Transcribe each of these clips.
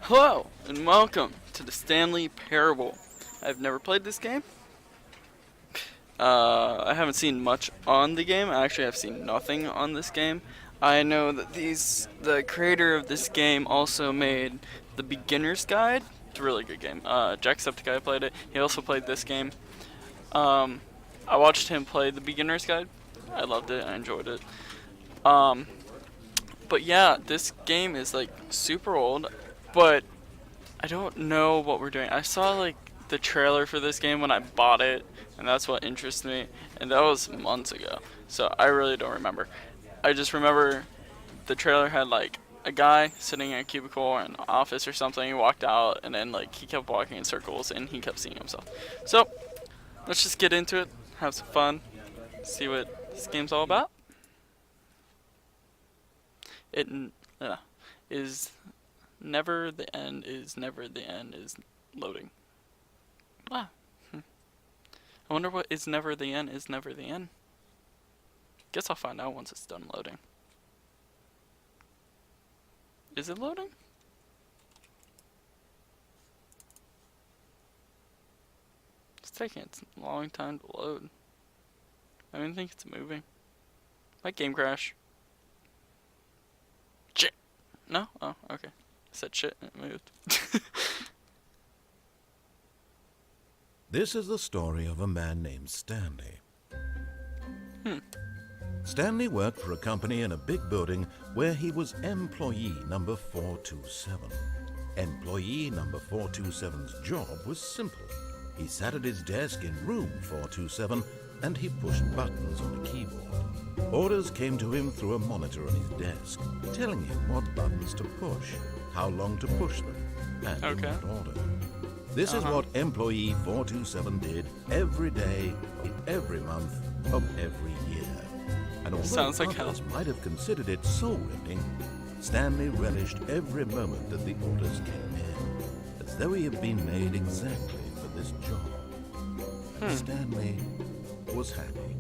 Hello, and welcome to the Stanley Parable. I've never played this game. I haven't seen much on the game. Actually, I've seen nothing on this game. I know that the creator of this game also made the Beginner's Guide. It's a really good game. Jacksepticeye played it. He also played this game. I watched him play the Beginner's Guide. I loved it. I enjoyed it. But yeah, this game is like super old. But I don't know what we're doing. I saw like the trailer for this game when I bought it, and that's what interests me, and that was months ago. So I really don't remember. I just remember the trailer had like a guy sitting in a cubicle or an office or something. He walked out, and then like he kept walking in circles, and he kept seeing himself. So let's just get into it, have some fun, see what this game's all about. It is never the end is never the end is loading. Ah. I wonder what is never the end is never the end. Guess I'll find out once it's done loading. Is it loading? It's taking its long time to load. I don't think it's moving. Might game crash. Shit. No? Oh, okay. I said shit and it moved. This is the story of a man named Stanley. Stanley worked for a company in a big building where he was employee number 427. Employee number 427's job was simple. He sat at his desk in room 427 and he pushed buttons on the keyboard. Orders came to him through a monitor on his desk, telling him what buttons to push, how long to push them, and in what order. This is what employee 427 did every day, every month, of every year. And although others might have considered it soul-rending, Stanley relished every moment that the orders came in, as though he had been made exactly for this job. And Stanley was happy.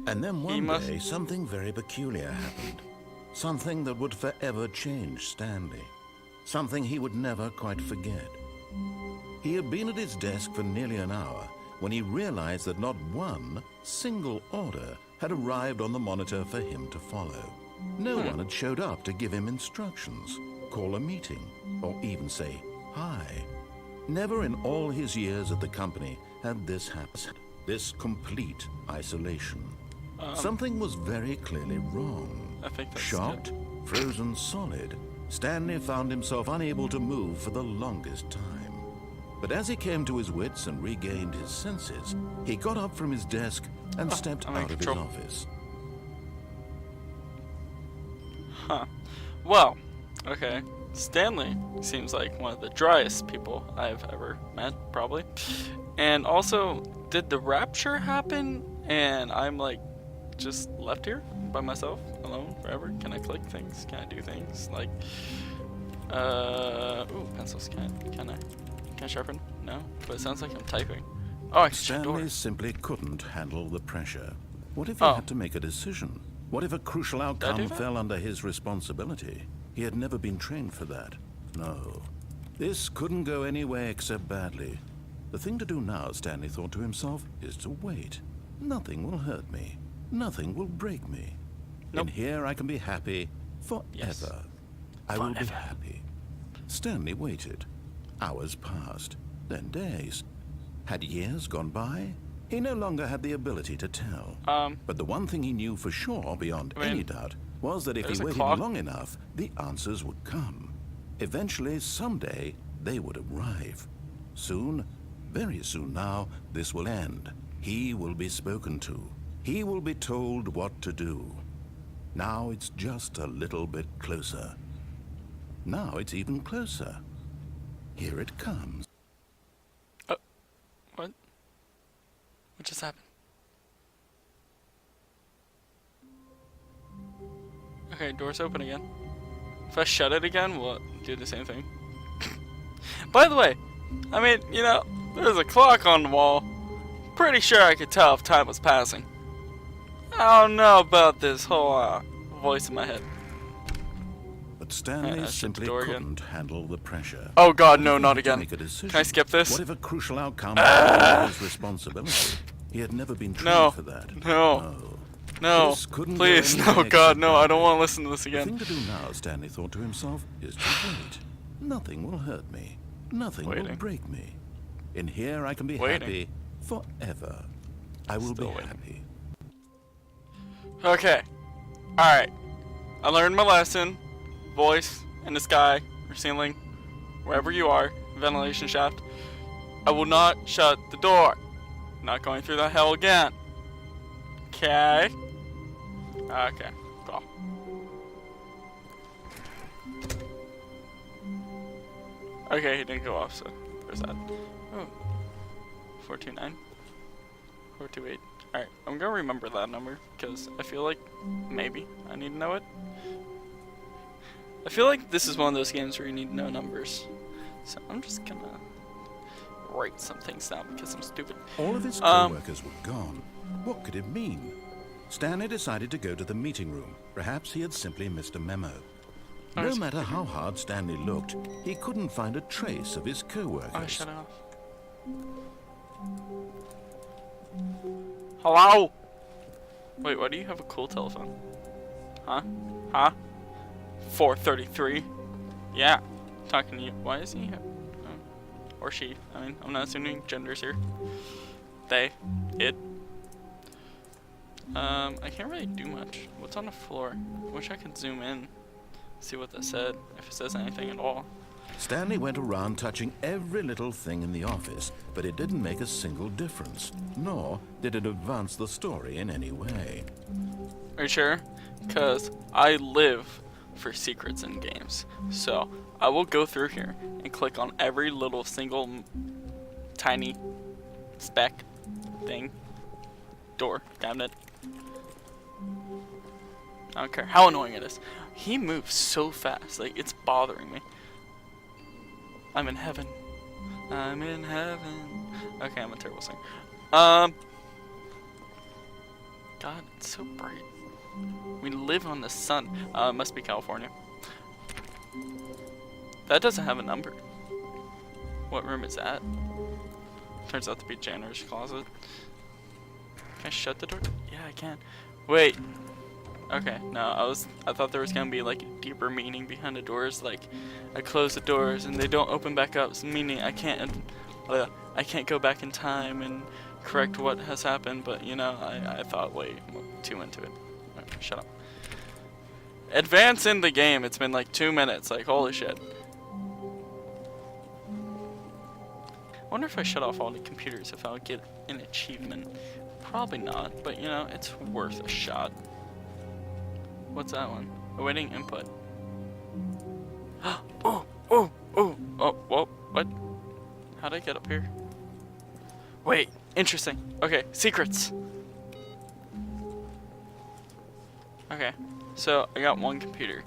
And then one day, something very peculiar happened. Something that would forever change Stanley. Something he would never quite forget. He had been at his desk for nearly an hour when he realized that not one single order had arrived on the monitor for him to follow. No one had showed up to give him instructions, call a meeting, or even say hi. Never in all his years at the company had this happened. This complete isolation. Something was very clearly wrong. I think that's Shocked, frozen solid, Stanley found himself unable to move for the longest time. But as he came to his wits and regained his senses, he got up from his desk and stepped out of his office. Well, okay. Stanley seems like one of the driest people I've ever met, probably. And also, did the rapture happen and I'm like just left here by myself, alone, forever? Can I click things? Can I do things? Like, ooh, pencils. Can I sharpen? No, but it sounds like I'm typing. Oh, I can shut Stanley doors. simply couldn't handle the pressure. What if he had to make a decision? What if a crucial outcome fell under his responsibility? He had never been trained for that. No. This couldn't go any way except badly. The thing to do now, Stanley thought to himself, is to wait. Nothing will hurt me. Nothing will break me. Nope. In here I can be happy forever. Yes. I will be happy. Stanley waited. Hours passed, then days. Had years gone by? He no longer had the ability to tell. But the one thing he knew for sure, beyond any doubt, was that if he waited long enough, the answers would come. Eventually, someday, they would arrive. Soon, very soon now, this will end. He will be spoken to. He will be told what to do. Now it's just a little bit closer. Now it's even closer. Here it comes. What? What just happened? Okay, door's open again. If I shut it again, will it do the same thing? By the way, I mean, you know, there's a clock on the wall. Pretty sure I could tell if time was passing. I don't know about this whole voice in my head. But Stanley shut the simply door again. couldn't handle the pressure. Oh God, What no, if he not had to again. make a decision? Can I skip this? What if a crucial outcome was his responsibility? He had never been trained No. for that. No. No. This couldn't Please, go no, anywhere God, except no. I don't badly. want to listen to this The again. thing to do now, Stanley thought to himself, is to wait. Nothing will hurt me. Nothing will Waiting. break me. In here, I can be Waiting. happy forever. I will Still be waiting. happy. Okay. Alright. I learned my lesson. Voice in the sky or ceiling, wherever you are, ventilation shaft. I will not shut the door. Not going through that hell again. Okay. Okay. Cool. Okay, he didn't go off, so there's that. Oh. 429. 428. Alright, I'm gonna remember that number, because I feel like maybe I need to know it. I feel like this is one of those games where you need to know numbers. So I'm just gonna write some things down because I'm stupid. All of his co-workers were gone. What could it mean? Stanley decided to go to the meeting room. Perhaps he had simply missed a memo. No matter how hard Stanley looked, he couldn't find a trace of his co-workers. Oh, shut it off. Hello? Wait, why do you have a cool telephone? Huh? Huh? 433? Yeah. Talking to you. Why is he? Or she. I mean, I'm not assuming genders here. They. It. I can't really do much. What's on the floor? Wish I could zoom in. See what that said. If it says anything at all. Stanley went around touching every little thing in the office, but it didn't make a single difference, nor did it advance the story in any way. Are you sure? Because I live for secrets in games. So I will go through here and click on every little single tiny speck thing, door, cabinet. I don't care how annoying it is. He moves so fast, like it's bothering me. I'm in heaven. I'm in heaven. Okay, I'm a terrible singer. God, it's so bright. We live on the sun. It must be California. That doesn't have a number. What room is that? Turns out to be janitor's closet. Can I shut the door? Yeah, I can. Wait. Okay, no, I thought there was gonna be like a deeper meaning behind the doors. Like, I close the doors and they don't open back up, meaning I can't go back in time and correct what has happened. But you know, I thought way too into it. Right, shut up. Advance in the game. It's been like 2 minutes. Like, holy shit. I wonder if I shut off all the computers if I'll get an achievement. Probably not, but you know, it's worth a shot. What's that one? Awaiting input. Oh, whoa, what? How'd I get up here? Wait, interesting. Okay, secrets. Okay, so I got one computer.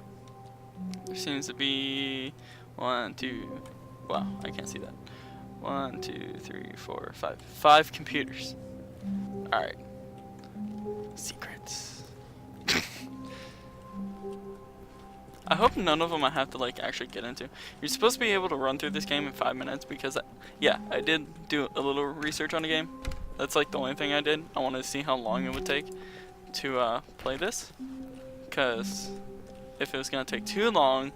There seems to be 1, 2, wow, I can't see that. 1, 2, 3, 4, 5. 5 computers. Alright. Secrets. I hope none of them I have to like actually get into. You're supposed to be able to run through this game in 5 minutes because, yeah, I did do a little research on the game. That's like the only thing I did. I wanted to see how long it would take to play this. Because if it was going to take too long,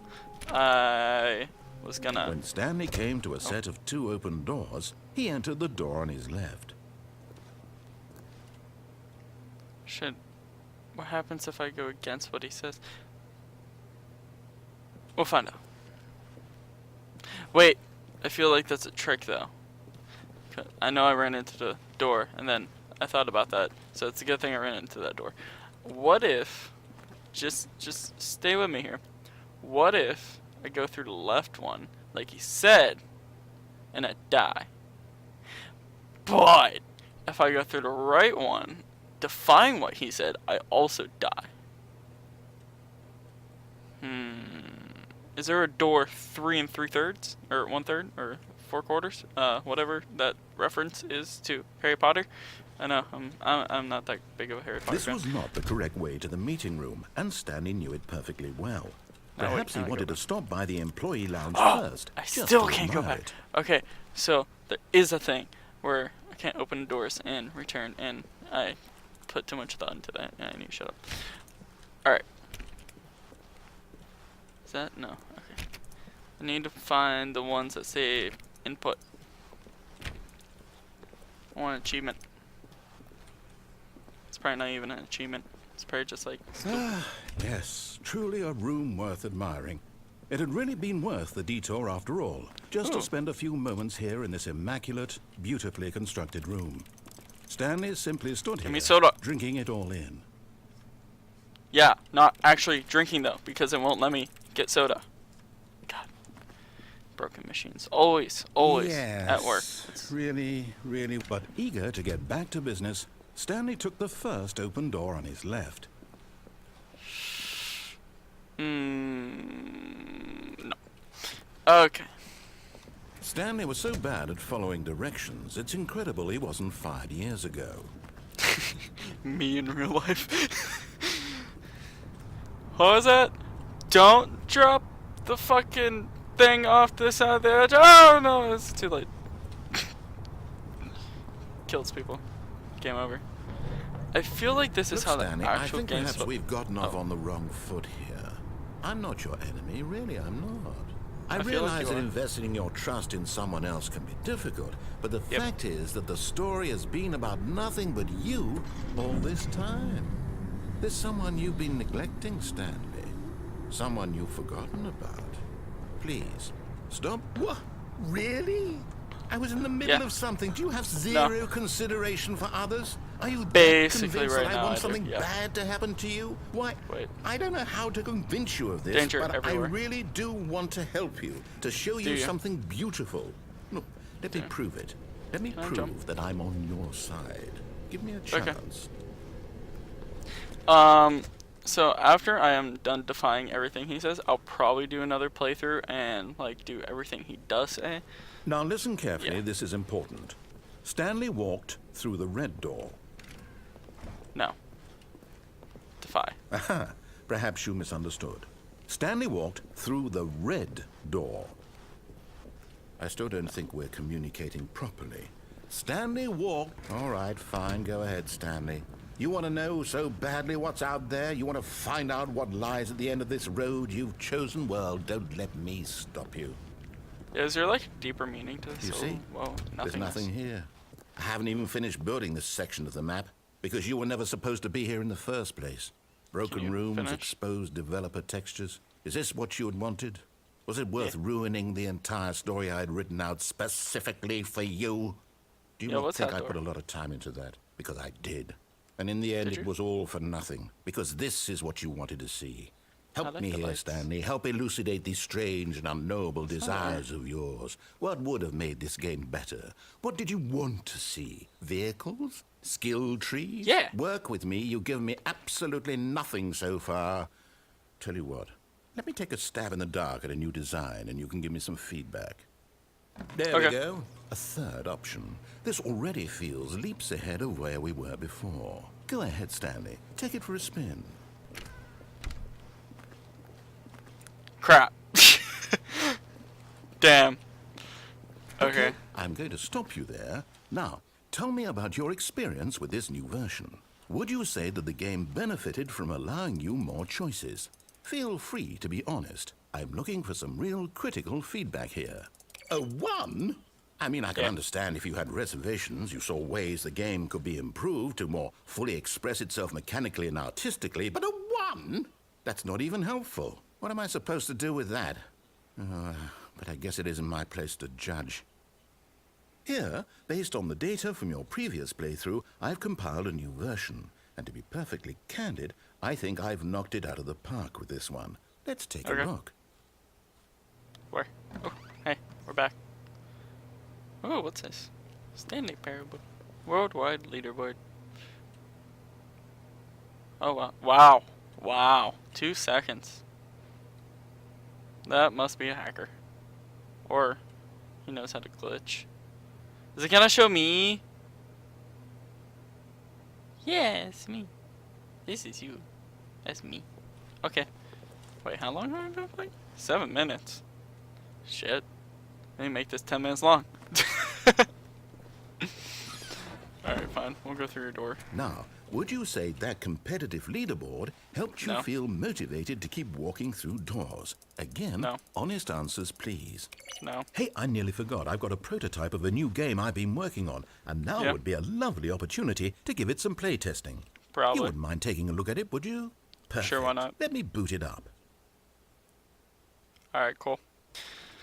I was going to... When Stanley came to a set of 2 open doors, he entered the door on his left. What happens if I go against what he says? We'll find out. Wait, I feel like that's a trick though. I know I ran into the door and then I thought about that. So it's a good thing I ran into that door. What if, just stay with me here. What if I go through the left one, like he said, and I die? But if I go through the right one, defying what he said, I also die. Is there a door 3 3/3 or 1/3 or 4/4? Whatever that reference is to Harry Potter. I know I'm not that big of a Harry Potter This fan. was not the correct way to the meeting room, and Stanley knew it perfectly well. No, Perhaps wait, he no, wanted go to stop by the employee lounge back. first. I just still to can't go admire back. it. Okay, so there is a thing where I can't open doors and return, and I put too much thought into that, and I need to shut up. Alright. Is that? No. Okay. I need to find the ones that say input. I want an achievement. It's probably not even an achievement. It's probably just like... Yes, truly a room worth admiring. It had really been worth the detour after all, just to spend a few moments here in this immaculate, beautifully constructed room. Stanley simply stood Give here, me soda. drinking it all in. Yeah, not actually drinking though, because it won't let me get soda. God. Broken machines. Always at work. It's Really, but eager to get back to business, Stanley took the first open door on his left. no. Okay. Stanley was so bad at following directions, it's incredible he wasn't 5 years ago. Me in real life. What was that? Don't drop the fucking thing off the side of the edge. Oh no, it's too late. Kills people. Game over. I feel like this is Look, how the Stanley, I actual think game's perhaps we've gotten off on the wrong foot here. I'm not your enemy, really, I'm not. I feel like realize you that are. investing your trust in someone else can be difficult, but the fact is that the story has been about nothing but you all this time. There's someone you've been neglecting, Stanley. Someone you've forgotten about. Please, stop. What? Really? I was in the middle of something. Do you have zero consideration for others? Are you Basically convinced right that I now want I do, something yeah. bad to happen to you? Why? Wait. I don't know how to convince you of this, Danger but everywhere. I really do want to help you, to show you you? something beautiful. Look, let me prove it. Let me I jump? prove that I'm on your side. Give me a Okay. chance. So after I am done defying everything he says, I'll probably do another playthrough and like do everything he does say. Now listen carefully, Yeah. this is important. Stanley walked through the red door. No. Defy. Aha, perhaps you misunderstood. Stanley walked through the red door. I still don't think we're communicating properly. Stanley walked... All right, fine, go ahead, Stanley. You want to know so badly what's out there? You want to find out what lies at the end of this road you've chosen? Well, don't let me stop you. Is there like deeper meaning to this? You see? Whoa, There's nothing here. I haven't even finished building this section of the map because you were never supposed to be here in the first place. Broken you rooms, finish? exposed developer textures. Is this what you had wanted? Was it worth ruining the entire story I had written out specifically for you? Do you not what's think that I door? put a lot of time into that? Because I did. And in the end, Did it you? was all for nothing. Because this is what you wanted to see. Help like me the here, lights. Stanley. Help elucidate these strange and unknowable desires of yours. What would have made this game better? What did you want to see? Vehicles? Skill trees? Yeah. Work with me. You've given me absolutely nothing so far. Tell you what. Let me take a stab in the dark at a new design, and you can give me some feedback. There we Okay. go. A third option. This already feels leaps ahead of where we were before. Go ahead, Stanley. Take it for a spin. Crap. Damn. Okay. I'm going to stop you there. Now, tell me about your experience with this new version. Would you say that the game benefited from allowing you more choices? Feel free to be honest. I'm looking for some real critical feedback here. A 1? I mean, I can understand if you had reservations, you saw ways the game could be improved to more fully express itself mechanically and artistically, but a 1? That's not even helpful. What am I supposed to do with that? But I guess it isn't my place to judge. Here, based on the data from your previous playthrough, I've compiled a new version. And to be perfectly candid, I think I've knocked it out of the park with this one. Let's take a look. Where? Oh, hey, we're back. Oh, what's this? Stanley Parable. Worldwide leaderboard. Oh, wow. Wow. Wow. 2 seconds. That must be a hacker. Or he knows how to glitch. Is it gonna show me? Yeah, it's me. This is you. That's me. Okay. Wait, how long have I been playing? 7 minutes. Shit. Let me make this 10 minutes long. Alright, fine. We'll go through your door. Now, would you say that competitive leaderboard helped you No. feel motivated to keep walking through doors? Again, No. honest answers, please. No. Hey, I nearly forgot. I've got a prototype of a new game I've been working on, and now Yeah. would be a lovely opportunity to give it some play testing. Probably. You wouldn't mind taking a look at it, would you? Perfect. Sure, why not? Let me boot it up. Alright, cool.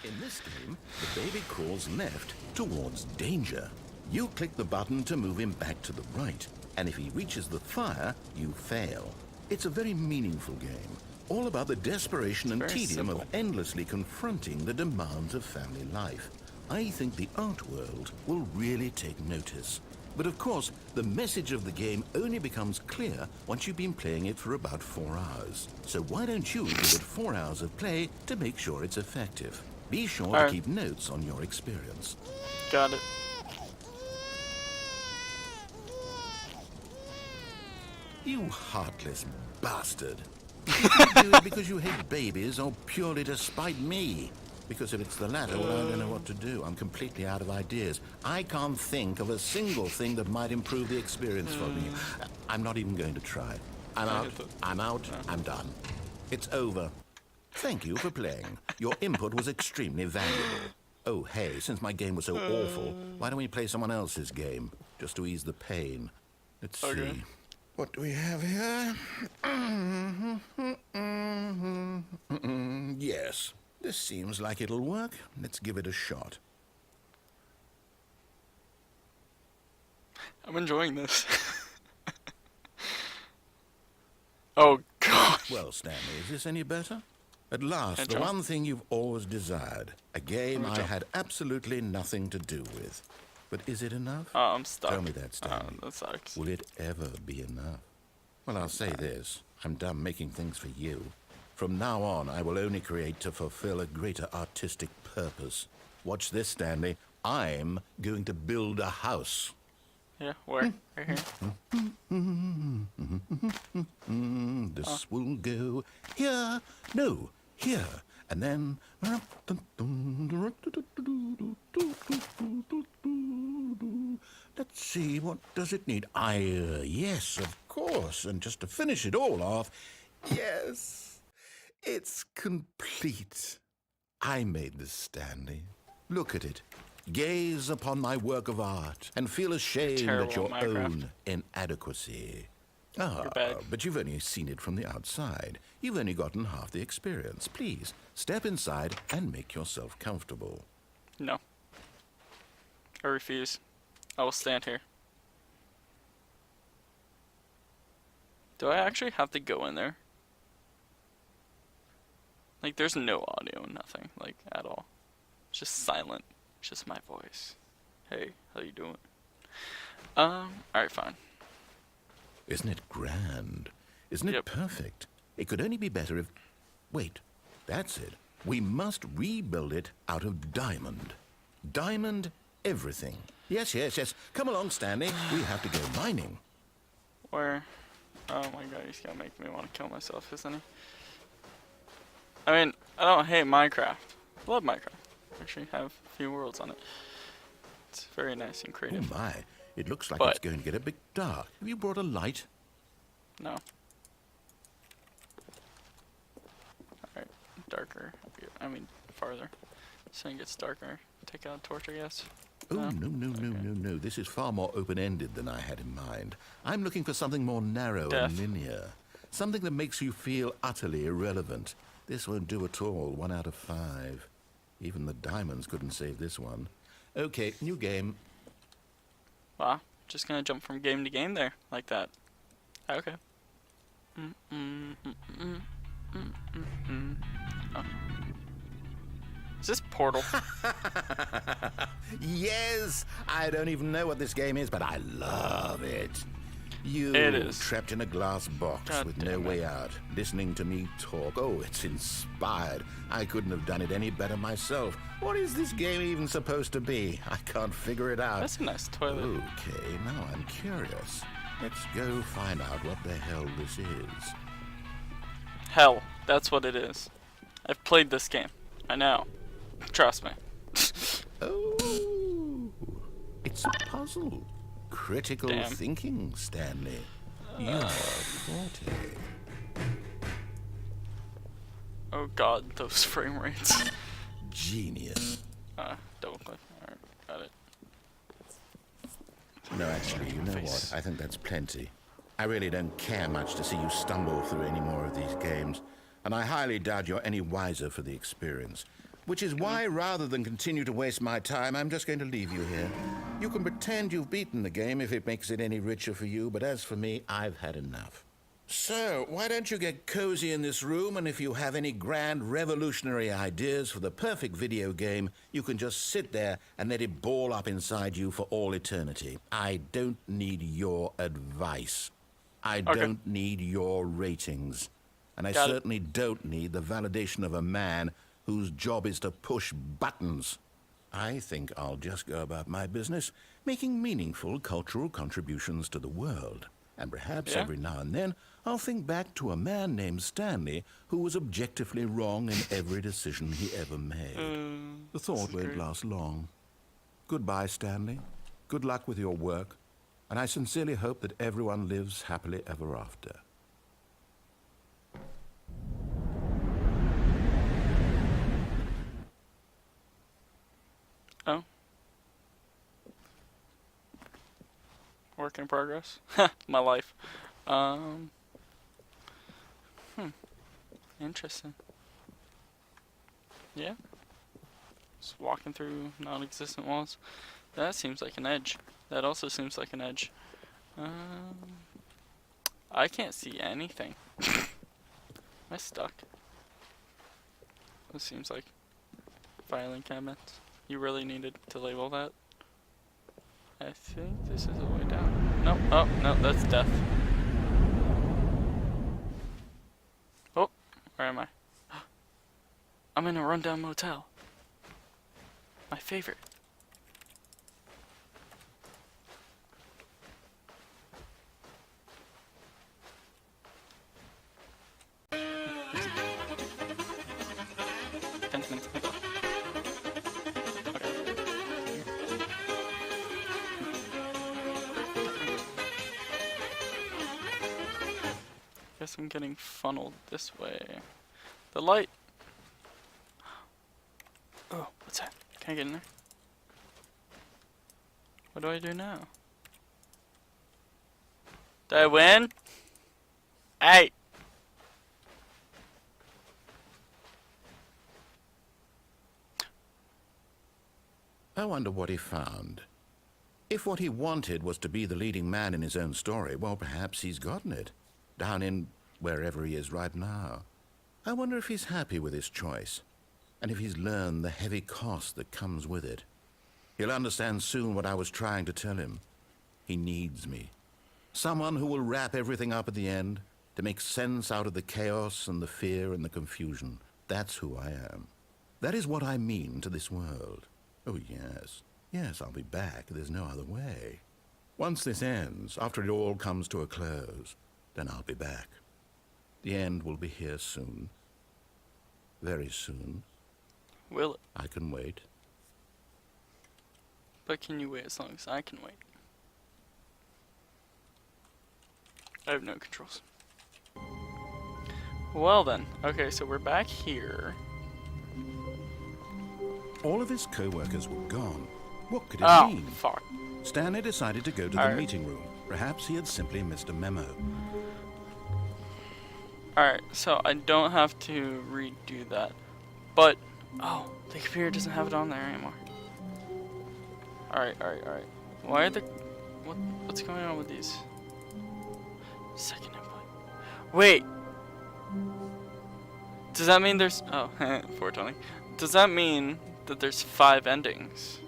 In this game, the baby crawls left towards danger. You click the button to move him back to the right, and if he reaches the fire, you fail. It's a very meaningful game, all about the desperation and very tedium simple. of endlessly confronting the demands of family life. I think the art world will really take notice. But of course, the message of the game only becomes clear once you've been playing it for about 4 hours. So why don't you give it 4 hours of play to make sure it's effective? Be sure to Alright. keep notes on your experience. Got it. You heartless bastard. You do it because you hate babies or purely to spite me? Because if it's the latter, well, I don't know what to do. I'm completely out of ideas. I can't think of a single thing that might improve the experience for me. I'm not even going to try. I'm out. I'm done. It's over. Thank you for playing. Your input was extremely valuable. Oh, hey, since my game was so awful, why don't we play someone else's game? Just to ease the pain. Let's Okay. see. What do we have here? Yes, this seems like it'll work. Let's give it a shot. I'm enjoying this. Oh, God. Well, Stanley, is this any better? At last, the jump? one thing you've always desired. A game Let me I jump. had absolutely nothing to do with. But is it enough? Oh, I'm stuck. Tell me that, Stanley. That sucks. Will it ever be enough? Well, I'll say this. I'm done making things for you. From now on, I will only create to fulfill a greater artistic purpose. Watch this, Stanley. I'm going to build a house. Yeah, where? Right here. This will go here. No, here. And then... Let's see, what does it need? Yes, of course. And just to finish it all off, yes, it's complete. I made this, Stanley. Look at it. Gaze upon my work of art and feel ashamed Terrible at your at Minecraft. own inadequacy. Ah, bad. but you've only seen it from the outside. You've only gotten half the experience. Please, step inside and make yourself comfortable. No. I refuse. I will stand here. Do I actually have to go in there? Like, there's no audio, nothing, like, at all. It's just silent. It's just my voice. Hey, how you doing? Alright, fine. Isn't it grand? Isn't it Yep. perfect? It could only be better if... Wait, that's it. We must rebuild it out of diamond. Diamond everything. Yes, yes, yes. Come along, Stanley. We have to go mining. Where? Oh my god, he's gonna make me want to kill myself, isn't he? I mean, I don't hate Minecraft. I love Minecraft. Actually have a few worlds on it. It's very nice and Oh creative. my, it looks like But- it's going to get a bit dark. Have you brought a light? No. Alright, darker. I mean, farther. So it gets darker. Take out a torch, I guess. Oh, no. This is far more open-ended than I had in mind. I'm looking for something more narrow and Death. linear. Something that makes you feel utterly irrelevant. This won't do at all. 1 out of 5. Even the diamonds couldn't save this one. Okay, new game. Wow, just gonna jump from game to game there, like that. Okay. Oh. Is this Portal? Yes! I don't even know what this game is, but I love it. You It is. trapped in a glass box God with no damn it. way out, listening to me talk. Oh, it's inspired. I couldn't have done it any better myself. What is this game even supposed to be? I can't figure it out. That's a nice toilet. Okay, now I'm curious. Let's go find out what the hell this is. Hell, that's what it is. I've played this game. I know. Trust me. Oh, it's a puzzle. Critical Damn. thinking, Stanley. Your forte. Oh god, those frame rates. Genius. Double click. Alright, got it. No, actually, you know what? I think that's plenty. I really don't care much to see you stumble through any more of these games, and I highly doubt you're any wiser for the experience. Which is why, rather than continue to waste my time, I'm just going to leave you here. You can pretend you've beaten the game if it makes it any richer for you, but as for me, I've had enough. So, why don't you get cozy in this room, and if you have any grand revolutionary ideas for the perfect video game, you can just sit there and let it ball up inside you for all eternity. I don't need your advice. I don't need your ratings. And I certainly don't need the validation of a man whose job is to push buttons. I think I'll just go about my business, making meaningful cultural contributions to the world. And perhaps every now and then, I'll think back to a man named Stanley who was objectively wrong in every decision he ever made. The thought won't last long. Goodbye, Stanley. Good luck with your work. And I sincerely hope that everyone lives happily ever after. Oh. Work in progress. My life. Interesting. Yeah. Just walking through non-existent walls. That seems like an edge. That also seems like an edge. I can't see anything. Am I stuck? This seems like filing cabinets. You really needed to label that? I think this is the way down. No, oh, no, that's death. Oh, where am I? I'm in a rundown motel. My favorite. Guess I'm getting funneled this way. The light. Oh, what's that? Can I get in there? What do I do now? Did I win? Hey! I wonder what he found. If what he wanted was to be the leading man in his own story, well, perhaps he's gotten it. Down in wherever he is right now. I wonder if he's happy with his choice, and if he's learned the heavy cost that comes with it. He'll understand soon what I was trying to tell him. He needs me. Someone who will wrap everything up at the end, to make sense out of the chaos and the fear and the confusion. That's who I am. That is what I mean to this world. Oh, yes. Yes, I'll be back. There's no other way. Once this ends, after it all comes to a close, then I'll be back. The end will be here soon. Very soon. Will it? I can wait. But can you wait as long as I can wait? I have no controls. Well then, okay, so we're back here. All of his co-workers were gone. What could it mean? Oh, fuck. Stanley decided to go to the meeting room. Perhaps he had simply missed a memo. Alright, so I don't have to redo that. But, oh, the computer doesn't have it on there anymore. Alright. Why are the... What's going on with these? Second input. Wait! Does that mean there's... Oh, 420. Does that mean that there's 5 endings?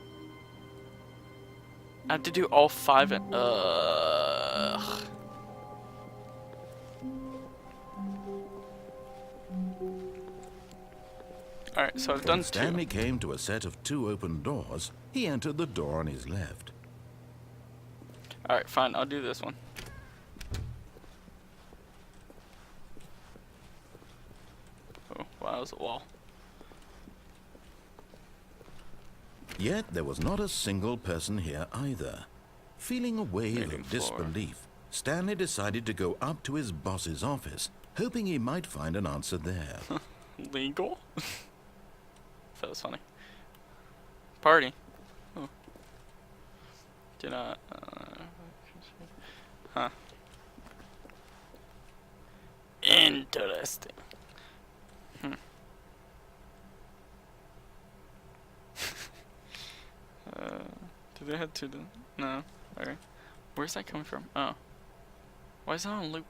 I have to do all 5 Ugh. Alright, so I've done 2. Stanley came to a set of 2 open doors. He entered the door on his left. Alright, fine, I'll do this one. was a wall. Yet there was not a single person here either. Feeling a wave Meeting of floor. disbelief, Stanley decided to go up to his boss's office, hoping he might find an answer there. Legal? That was funny. Party. Oh. Do not. Huh. Interesting. Do they have to do? No. Okay. Where's that coming from? Oh. Why is that on loop?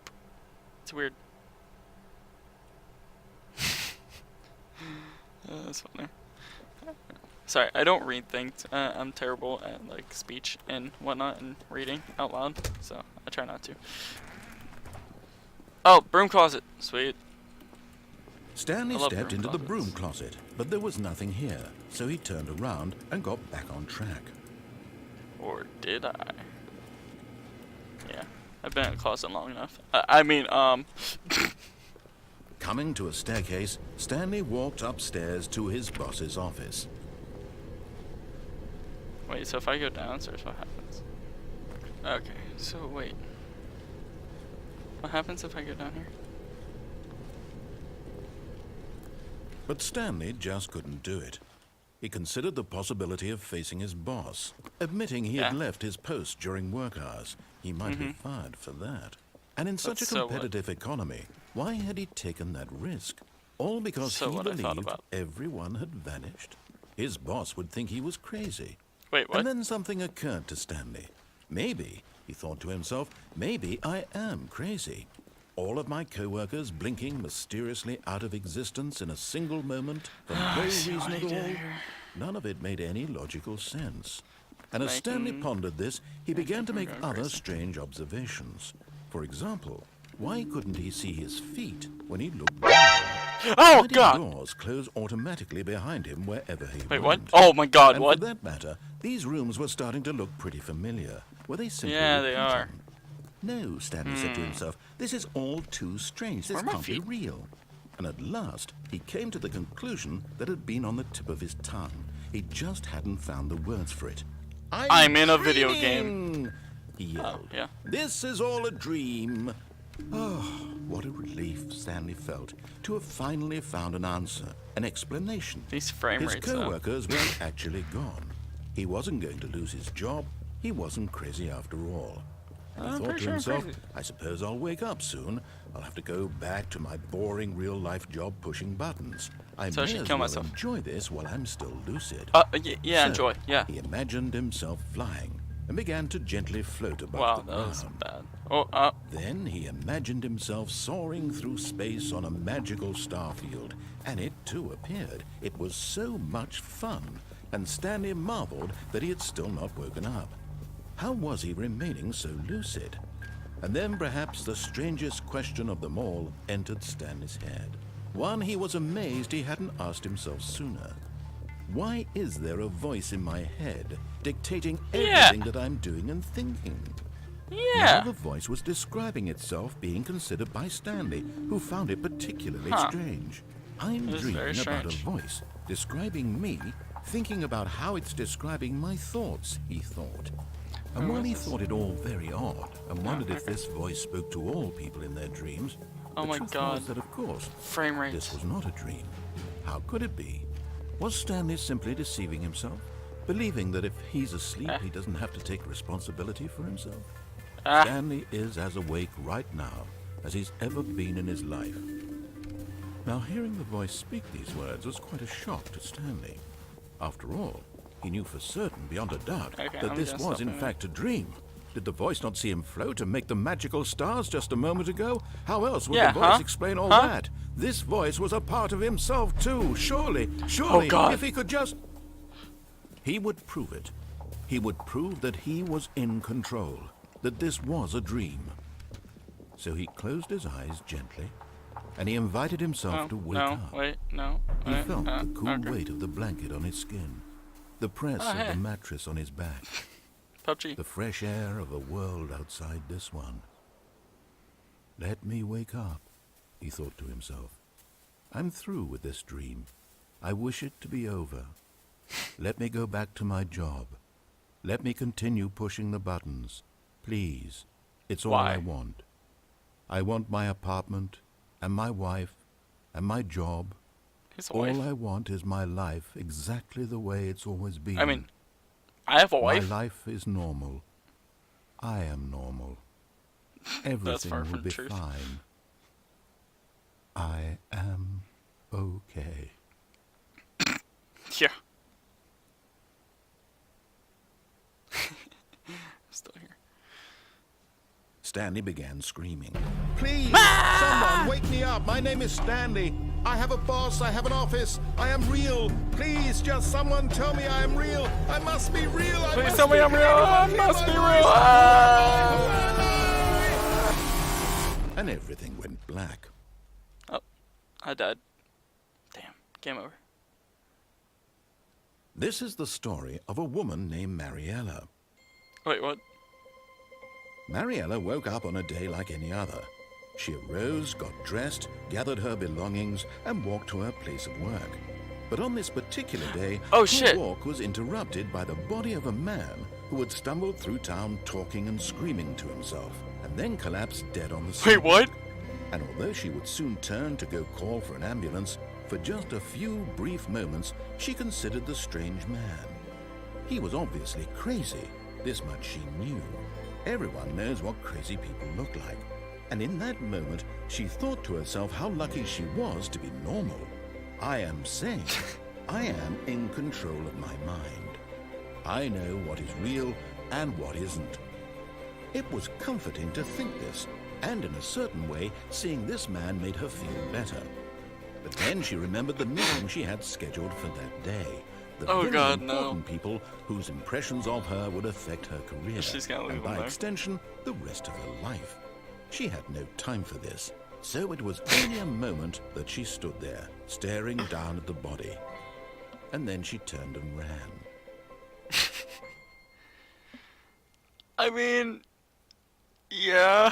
It's weird. That's funny. Sorry, I don't read things. I'm terrible at like speech and whatnot and reading out loud, so I try not to. Oh, broom closet. Sweet. Stanley I love stepped broom into the closets. broom closet, but there was nothing here, so he turned around and got back on track. Or did I? Yeah, I've been in a closet long enough. I mean, Coming to a staircase, Stanley walked upstairs to his boss's office. wait, so if I go downstairs, what happens? Okay, so wait. What happens if I go down here? But Stanley just couldn't do it. He considered the possibility of facing his boss, admitting he had Yeah. left his post during work hours. He might be fired for that. And in such a So what? competitive economy, why had he taken that risk? All because So he what I thought believed about. everyone had vanished. His boss would think he was crazy. Wait, what? And then something occurred to Stanley. Maybe, he thought to himself, maybe I am crazy. All of my co-workers blinking mysteriously out of existence in a single moment for no see what reason I at did all. here. None of it made any logical sense. And as Stanley Making- pondered this, he began to make going other crazy. strange observations. For example, why couldn't he see his feet when he looked down? Oh Why did god! doors close automatically behind him wherever he Wait, went? what? Oh my god, And what? for that matter, these rooms were starting to look pretty familiar. Were they simply Yeah, they are. repeating? No, Stanley said to himself, this is all too strange. This Where are my can't be feet? real. And at last, he came to the conclusion that had been on the tip of his tongue. He just hadn't found the words for it. I'm in a video game. dreaming!" He yelled. yeah. This is all a dream. Oh, what a relief Stanley felt to have finally found an answer, an explanation. These frame His rates, though. co-workers weren't actually gone. He wasn't going to lose his job. He wasn't crazy after all. And he I'm thought pretty to sure I'm himself, crazy. I suppose I'll wake up soon. I'll have to go back to my boring real-life job pushing buttons. I So I may should as kill well myself. enjoy this while I'm still lucid. Yeah, So, enjoy. Yeah. He imagined himself flying and began to gently float above Wow, the that was ground. bad. Oh, Then he imagined himself soaring through space on a magical starfield, and it too appeared. It was so much fun, and Stanley marveled that he had still not woken up. How was he remaining so lucid? And then perhaps the strangest question of them all entered Stanley's head. One he was amazed he hadn't asked himself sooner. Why is there a voice in my head dictating everything that I'm doing and thinking? Now yeah. the voice was describing itself being considered by Stanley, who found it particularly Huh. strange. I'm This is very dreaming about a strange. voice describing me, thinking about how it's describing my thoughts, he thought. And while he thought it all very odd and wondered if this voice spoke to all people in their dreams, Oh the my truth God. was that, of course, Frame rates. this was not a dream. How could it be? Was Stanley simply deceiving himself, believing that if he's asleep, he doesn't have to take responsibility for himself? Ah. Stanley is as awake right now as he's ever been in his life. Now, hearing the voice speak these words was quite a shock to Stanley. After all, he knew for certain, beyond a doubt, Okay, that I'm this gonna was stop in moving. fact a dream. Did the voice not see him float and make the magical stars just a moment ago? How else would Yeah, the voice huh? explain all Huh? that? This voice was a part of himself too. Surely, Oh, God. if he could just... He would prove it. He would prove that he was in control, that this was a dream. So he closed his eyes gently, and he invited himself to wake no, up. wait, no. He wait, felt the cool okay. weight of the blanket on his skin, the press Oh, of hey. the mattress on his back, PUBG. the fresh air of a world outside this one. Let me wake up, he thought to himself. I'm through with this dream. I wish it to be over. Let me go back to my job. Let me continue pushing the buttons. Please. It's all Why? I want. I want my apartment, and my wife, and my job. His wife. All I want is my life exactly the way it's always been. I mean, I have a my wife. life is normal. I am normal. That's far Everything will from be truth. fine. I am okay. Yeah. Still here. Stanley began screaming. Please, someone wake me up. My name is Stanley. I have a boss. I have an office. I am real. Please, just someone tell me I am real. I must be real. Please tell me I'm real. I must be real. Ah! And everything went black. Oh, I died. Damn. Game over. This is the story of a woman named Mariella. Wait, what? Mariella woke up on a day like any other. She arose, got dressed, gathered her belongings, and walked to her place of work. But on this particular day, Oh, her shit. walk was interrupted by the body of a man who had stumbled through town talking and screaming to himself, and then collapsed dead on the Wait, street. what? And although she would soon turn to go call for an ambulance, for just a few brief moments, she considered the strange man. He was obviously crazy. This much she knew. Everyone knows what crazy people look like. And in that moment, she thought to herself how lucky she was to be normal. I am sane. I am in control of my mind. I know what is real and what isn't. It was comforting to think this, and in a certain way, seeing this man made her feel better. But then she remembered the meeting she had scheduled for that day. The Oh, very God, no. important people whose impressions of her would affect her career, She's gonna leave and them by there. extension, the rest of her life. She had no time for this, so it was only a moment that she stood there, staring down at the body. And then she turned and ran. I mean, yeah.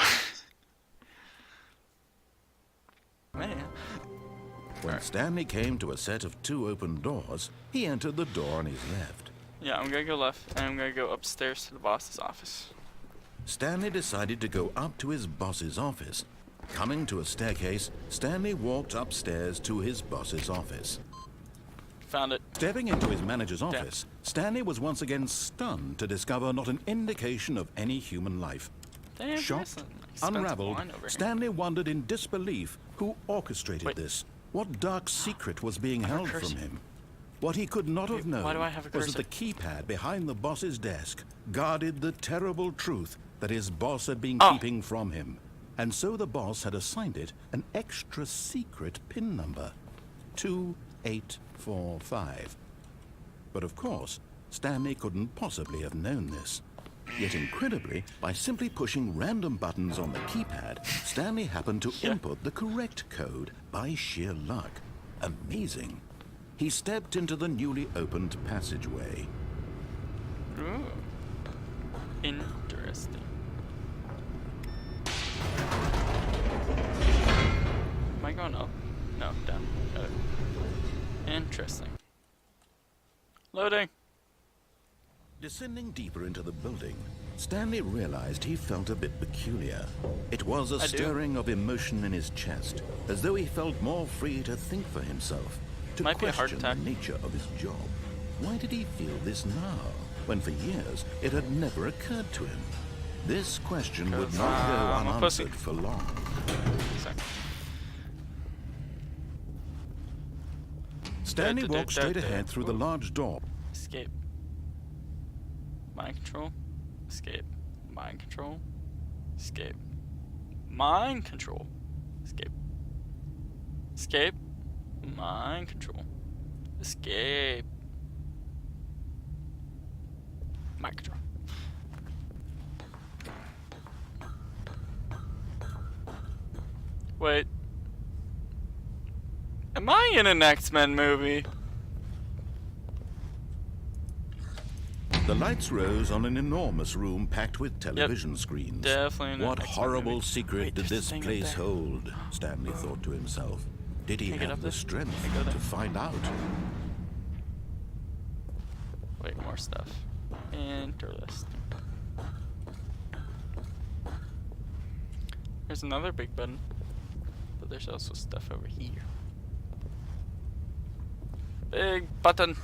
Man. When Stanley came to a set of 2 open doors, he entered the door on his left. Yeah, I'm gonna go left, and I'm gonna go upstairs to the boss's office. Stanley decided to go up to his boss's office. Coming to a staircase, Stanley walked upstairs to his boss's office. Found it. Stepping into his manager's office, Stanley was once again stunned to discover not an indication of any human life. Damn, Shocked, that's an expensive unraveled, wine over here. Stanley wondered in disbelief who orchestrated Wait. this. What dark secret was being I have a held cursor. from him? What he could not have known why do I have a was that cursor? the keypad behind the boss's desk guarded the terrible truth that his boss had been Oh. keeping from him. And so the boss had assigned it an extra secret PIN number, 2845. But of course, Stanley couldn't possibly have known this. Yet incredibly, by simply pushing random buttons on the keypad, Stanley happened to input the correct code by sheer luck. Amazing. He stepped into the newly opened passageway. Ooh. Interesting. Am I going up? No, down. Got it. Interesting. Loading. Descending deeper into the building, Stanley realized he felt a bit peculiar. It was a I do. stirring of emotion in his chest, as though he felt more free to think for himself, to Might be a heart question the attack. nature of his job. Why did he feel this now, when for years it had never occurred to him? This question would 'Cause not I'm go a pussy. unanswered for long. Sorry. Stanley walked straight ahead through the large door. Escape. Mind control. Escape. Mind control. Escape. Mind control. Escape. Escape. Mind control. Escape. Mind control. Wait. Am I in an X-Men movie? The lights rose on an enormous room packed with television screens. Definitely an What X-Men horrible movie. secret Wait, did there's this a thing up place there. hold? Stanley thought to himself. did he Can I get have up the there? strength Can I go there? to find out? Wait, more stuff. Enter list. There's another big button, but there's also stuff over here. Big button.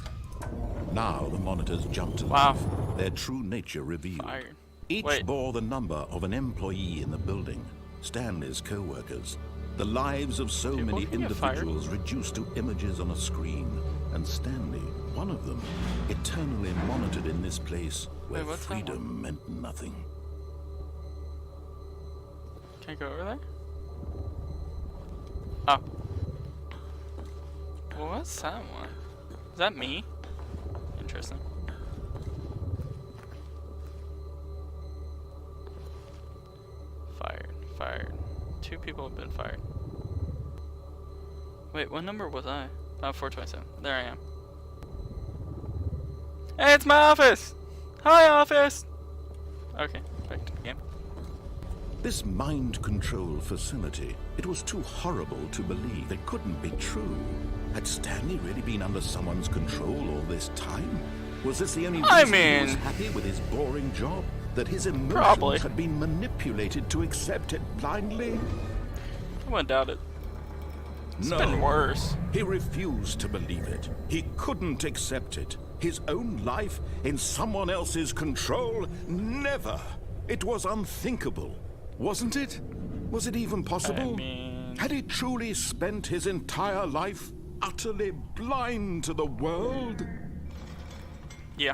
Now the monitors jumped to Wow. life, their true nature revealed. Fired. Each Wait. bore the number of an employee in the building, Stanley's co-workers. The lives of so People many can get fired. individuals reduced to images on a screen, and Stanley, one of them, eternally monitored in this place where Wait, what's that one? freedom meant nothing. Can I go over there? Oh. Well, what's that one? Is that me? Interesting. Fired. Fired. 2 people have been fired. Wait, what number was I? Oh, 427. There I am. Hey, it's my office! Hi, office! Okay, back to the game. This mind control facility, it was too horrible to believe. It couldn't be true. Had Stanley really been under someone's control all this time? Was this the only reason I he was mean- happy with his boring job? That his emotions Probably. had been manipulated to accept it blindly? I wouldn't doubt it. It's No. been worse. He refused to believe it. He couldn't accept it. His own life in someone else's control? Never. It was unthinkable. Wasn't it? Was it even possible? I mean- Had he truly spent his entire life utterly blind to the world? Yeah.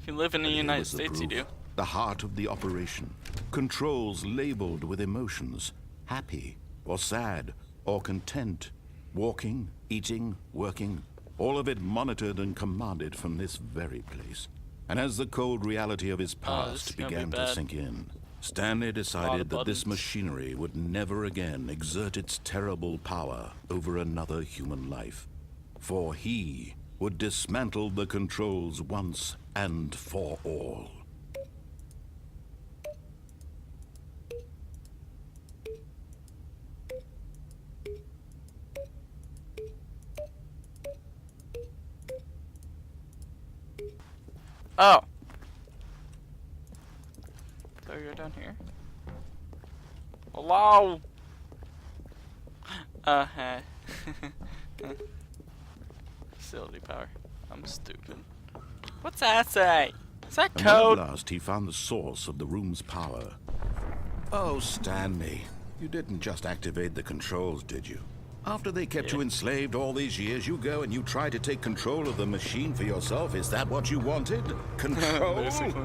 If you live in the Here United was the States, you do. proof. The heart of the operation. Controls labeled with emotions. Happy, or sad, or content. Walking, eating, working. All of it monitored and commanded from this very place. And as the cold reality of his this past is gonna be began to bad. sink in, Stanley Lot decided of that this buttons. machinery would never again exert its terrible power over another human life. For he would dismantle the controls once and for all. Oh. So you're down here. Hello. Hey. Facility power. I'm stupid. What's that say? Is that And when code? at last he found the source of the room's power. Oh, Stanley, you didn't just activate the controls, did you? After they kept you enslaved all these years, you go and you try to take control of the machine for yourself. Is that what you wanted? Control? Basically.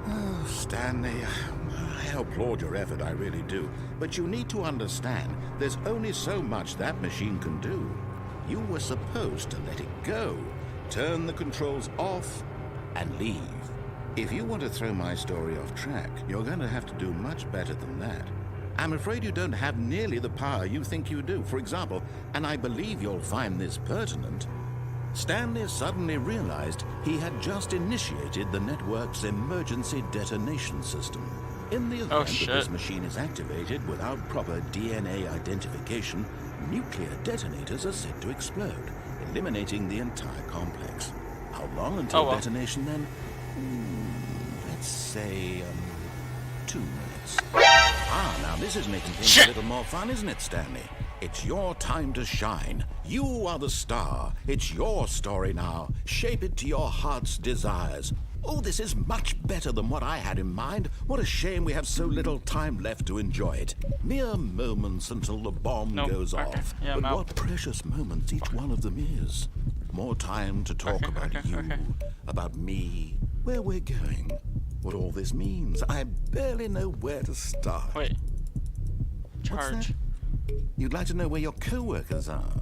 Oh, Stanley, I applaud your effort, I really do. But you need to understand, there's only so much that machine can do. You were supposed to let it go, turn the controls off, and leave. If you want to throw my story off track, you're going to have to do much better than that. I'm afraid you don't have nearly the power you think you do. For example, and I believe you'll find this pertinent, Stanley suddenly realized he had just initiated the network's emergency detonation system. In the event that shit. this machine is activated without proper DNA identification, nuclear detonators are said to explode, eliminating the entire complex. How long until Oh, well. detonation then? Let's say, 2 minutes. Now this is making things Shit. a little more fun, isn't it, Stanley? It's your time to shine. You are the star. It's your story now. Shape it to your heart's desires. Oh, this is much better than what I had in mind. What a shame we have so little time left to enjoy it. Mere moments until the bomb Nope. goes Okay. off. Yeah, I'm but out. what precious moments each one of them is. More time to talk Okay, about okay, you, okay. about me, where we're going, what all this means. I barely know where to start. Wait. What's Charge. that? You'd like to know where your co-workers are.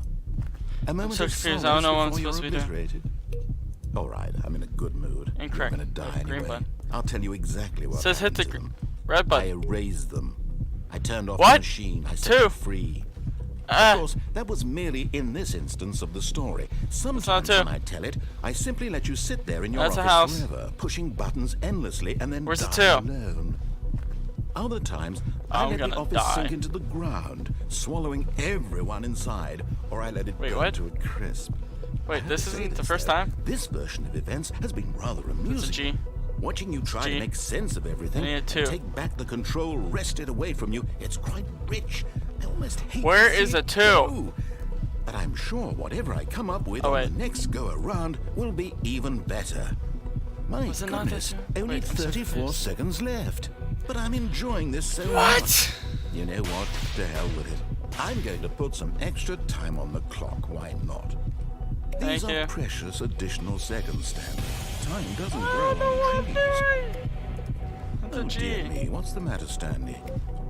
A moment so of confused. solace I don't know what I'm before you're supposed to be doing. obliterated. All right, I'm in a good mood. Incorrect. You're gonna die Green anyway. button. I'll tell you exactly what Says hit happened the to them. red I button. erased them. I turned off What? the machine. I set 2. them free. Of course, that was merely in this instance of the story. Sometimes 2. when I tell it, I simply let you sit there in your That's a office house. forever, pushing buttons endlessly and then Where's the die 2? alone. Other times, I I'm let the gonna office die. sink into the ground, swallowing everyone inside, or I let it Wait, burn what? to a crisp. Wait, I this have to say isn't the this, first though, time? This version of events has been rather It's a amusing. G. Watching you try G. to make sense of everything I need a and 2. take back the control wrested away from you, it's quite rich. I almost hate Where to see is a it 2? go. But I'm sure whatever I come up with Oh, on wait. the next go around will be even better. My Was it not goodness, this? only Wait, I'm so 34 confused. seconds left. But I'm enjoying this so much. What? You know what? To hell with it. I'm going to put some extra time on the clock. Why not? These Thank are you. precious additional seconds, Stanley. Time doesn't grow on trees. That's Oh a G. dear me, what's the matter, Stanley?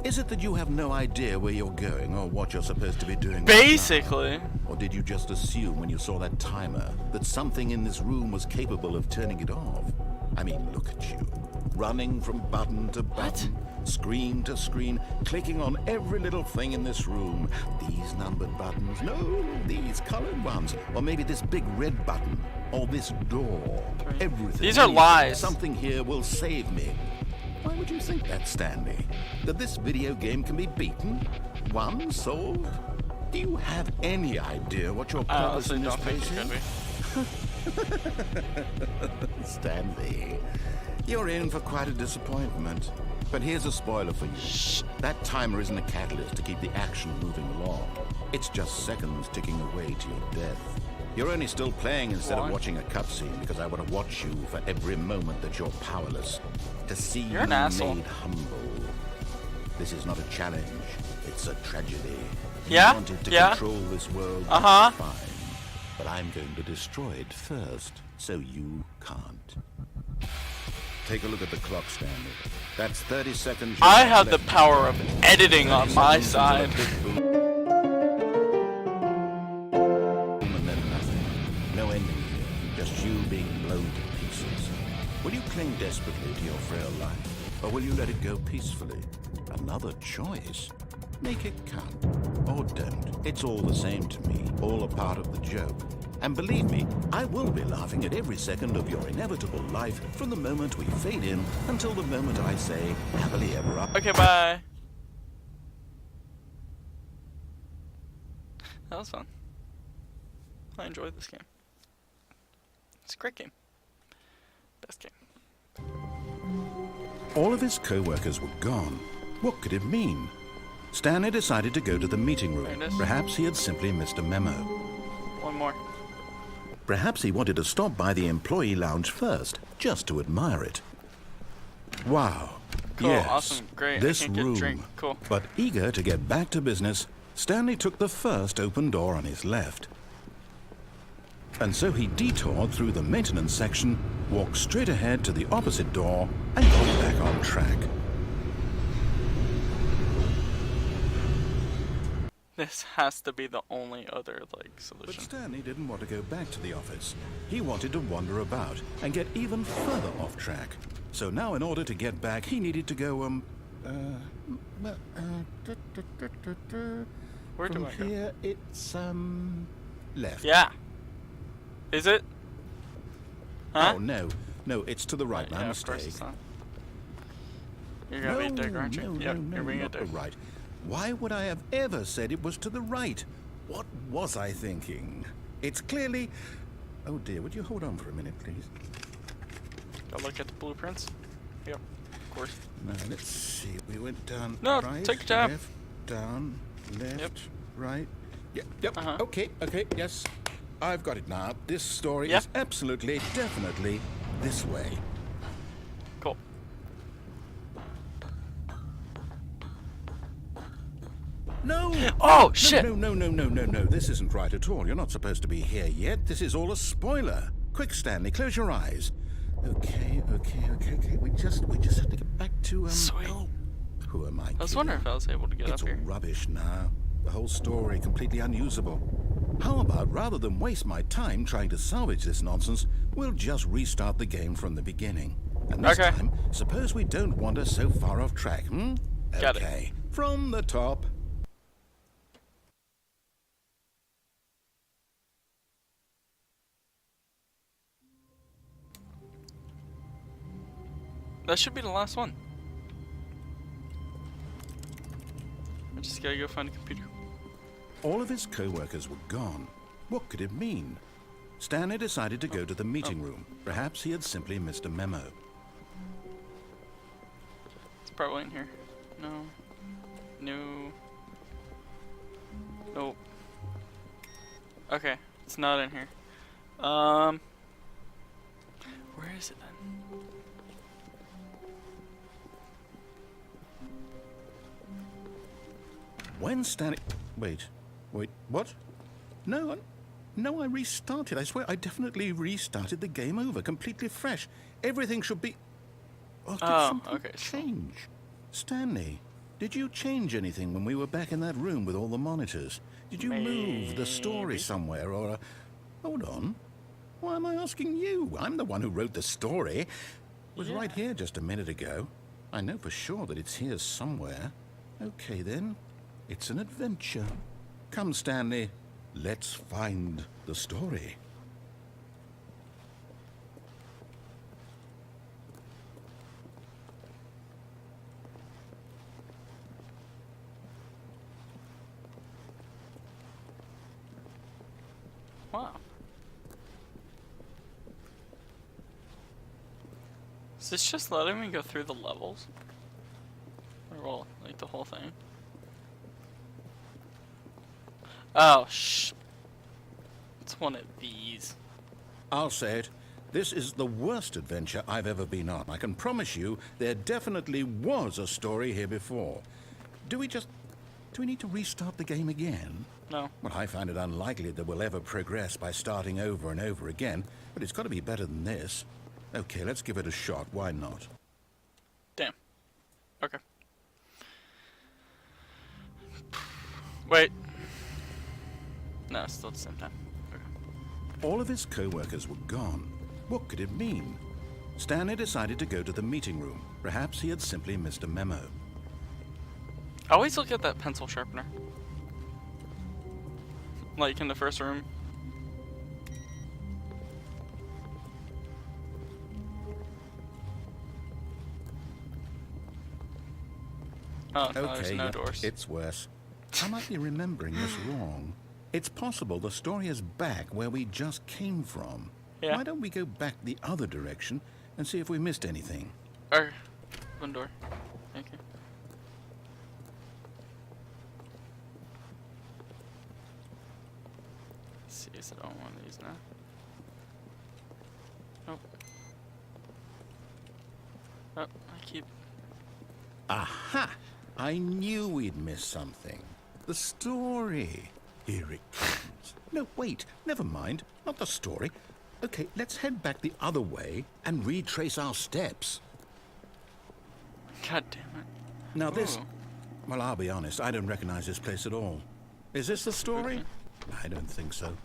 Is it that you have no idea where you're going or what you're supposed to be doing right now? Basically. Or did you just assume when you saw that timer that something in this room was capable of turning it off? I mean, look at you. Running from button to button, screen to screen, clicking on every little thing in this room. These numbered buttons, no, these colored ones. Or maybe this big red button, or this door. Everything. These are anything, lies. Something here will save me. Why would you think that, Stanley? That this video game can be beaten? Won? Solved? Do you have any idea what your I purpose honestly in this don't think place it could be. is? Stanley, you're in for quite a disappointment. But here's a spoiler for you. That timer isn't a catalyst to keep the action moving along. It's just seconds ticking away to your death. You're only still playing instead of What? watching a cutscene because I want to watch you for every moment that you're powerless. To see You're you an asshole. made humble. This is not a challenge. It's a tragedy. Yeah? You wanted to Yeah? control this world. Uh-huh. Fine. But I'm going to destroy it first, so you can't. Take a look at the clock, Stanley. That's 30 seconds. I you have the left. power of editing 30 on my seconds side. until a big boom, and then nothing. No ending here. Just you being blown to pieces. Will you cling desperately to your frail life, or will you let it go peacefully? Another choice. Make it count, or don't. It's all the same to me, all a part of the joke. And believe me, I will be laughing at every second of your inevitable life from the moment we fade in until the moment I say, happily ever after. Okay, bye. That was fun. I enjoyed this game. It's a great game. Best game. All of his co-workers were gone. What could it mean? Stanley decided to go to the meeting room. There it is. Perhaps he had simply missed a memo. One more. Perhaps he wanted to stop by the employee lounge first, just to admire it. Wow. Cool, Yes, awesome, great. I this can't get a room. drink. Cool. But eager to get back to business, Stanley took the first open door on his left. And so he detoured through the maintenance section, walked straight ahead to the opposite door, and got back on track. This has to be the only other, like, But solution. Stanley didn't want to go back to the office. He wanted to wander about and get even further off track. So now in order to get back, he needed to go, Where do from I go? here, it's, left. Yeah. Is it? Huh? Oh, no. No, it's to the right. My Yeah, of course mistake. it's not. You're gonna be a dick, aren't you? No, Yep, no, you're being a not the dick. right. Why would I have ever said it was to the right? What was I thinking? It's clearly... Oh dear, would you hold on for a minute, please? Go look at the blueprints. Yep, of course. Now, let's see. We went down No, right, take your time. left, down, left, Yep. right. Yep. Uh-huh. Okay, yes. I've got it now. This story Yep. is absolutely, definitely this way. Cool. No! Oh, shit! No. This isn't right at all. You're not supposed to be here yet. This is all a spoiler. Quick, Stanley, close your eyes. Okay. We just have to get back to, Sweet. Oh, who am I I was kidding? wondering if I was able to get It's up all here. rubbish now. The whole story completely unusable. How about, rather than waste my time trying to salvage this nonsense, we'll just restart the game from the beginning. And this Okay. time, suppose we don't wander so far off track, Got it. Okay. From the top. That should be the last one. Just gotta go find a computer. All of his co-workers were gone. What could it mean? Stanley decided to go to the meeting room. Perhaps he had simply missed a memo. It's probably in here. No. No. Nope. Okay, it's not in here. Where is it then? When Stanley... Wait, what? No, I restarted. I swear, I definitely restarted the game over, completely fresh. Everything should be... Oh, did something okay. change? Stanley, did you change anything when we were back in that room with all the monitors? Did you move the story somewhere, or... Hold on. Why am I asking you? I'm the one who wrote the story. It was right here just a minute ago. I know for sure that it's here somewhere. Okay, then. It's an adventure. Come, Stanley. Let's find the story. Wow. Is this just letting me go through the levels? Or, well, like the whole thing? Oh, shh. It's one of these. I'll say it. This is the worst adventure I've ever been on. I can promise you there definitely was a story here before. Do we need to restart the game again? No. Well, I find it unlikely that we'll ever progress by starting over and over again, but it's got to be better than this. Okay, let's give it a shot. Why not? Damn. Okay. Wait. No, it's still at the same time. Okay. All of his co-workers were gone. What could it mean? Stanley decided to go to the meeting room. Perhaps he had simply missed a memo. I always look at that pencil sharpener. Like in the first room. Oh, no, there's no doors. It's worse. I might be remembering this wrong. It's possible the story is back where we just came from. Yeah. Why don't we go back the other direction and see if we missed anything? One door. Thank you. Let's see, is it on one of these now? Nope. Oh, I keep... Aha! I knew we'd missed something. The story. Here it comes. No, wait. Never mind. Not the story. Okay, let's head back the other way and retrace our steps. God damn it. Now this... Ooh. Well, I'll be honest. I don't recognize this place at all. Is this the story? I don't think so.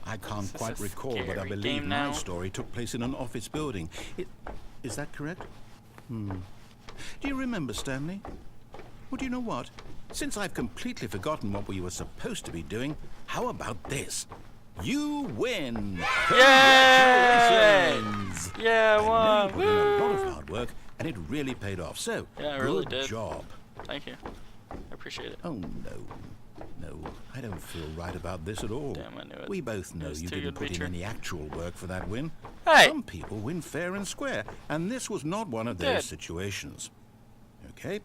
I can't quite recall, but I believe my story took place in an office building. Is that correct? Do you remember, Stanley? Well, do you know what? Since I've completely forgotten what we were supposed to be doing, how about this? You win! Yay! Congratulations! Yeah, I won! You put in a lot of hard work, and it really paid off. So, yeah, I really good did. job. Thank you. I appreciate it. Oh, no, I don't feel right about this at all. Damn, I knew it. We both know you didn't put in any actual work for that win. Hey! Some people win fair and square, and this was not one of those situations. Okay,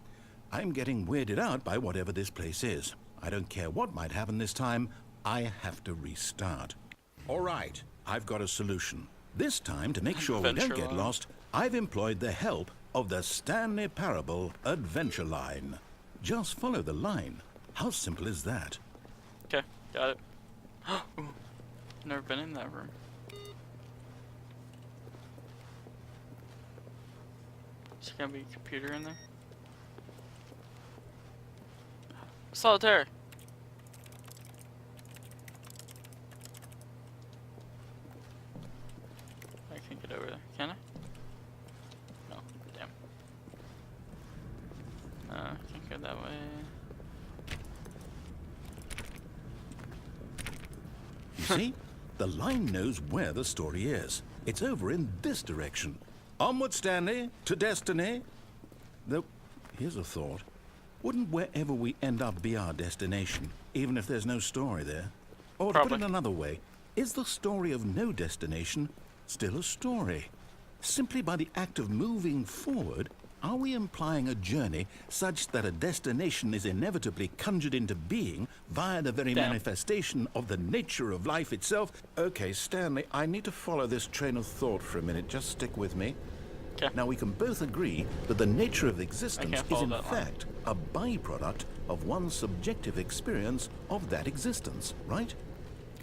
I'm getting weirded out by whatever this place is. I don't care what might happen this time, I have to restart. All right, I've got a solution. This time, to make sure we don't get lost, I've employed the help of the Stanley Parable Adventure Line. Just follow the line. How simple is that? Okay, got it. Ooh, never been in that room. Is there gonna be a computer in there? Solitaire! I can't get over there, can I? No, damn. I can't go that way. You see? The line knows where the story is. It's over in this direction. Onward, Stanley, to destiny. Though, here's a thought. Wouldn't wherever we end up be our destination, even if there's no story there? Or to put Probably. it another way, is the story of no destination still a story? Simply by the act of moving forward, are we implying a journey such that a destination is inevitably conjured into being via the very Damn. manifestation of the nature of life itself? Okay, Stanley, I need to follow this train of thought for a minute. Just stick with me. Okay. Now, we can both agree that the nature of existence can't is follow in that line. fact a byproduct of one's subjective experience of that existence, right?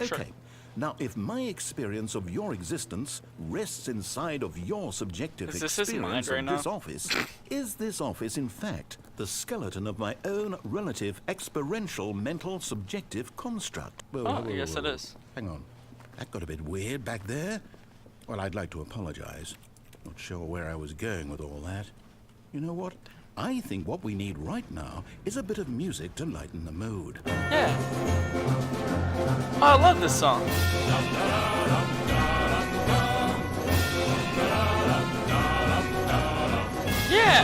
Sure. Okay. Now, if my experience of your existence rests inside of your subjective Is this his mind experience right of now? this office, is this office in fact the skeleton of my own relative experiential mental subjective construct? Whoa, Oh, yes, it is. Hang on. That got a bit weird back there. Well, I'd like to apologize. Not sure where I was going with all that. You know what? I think what we need right now is a bit of music to lighten the mood. Yeah. Oh, I love this song. Yeah.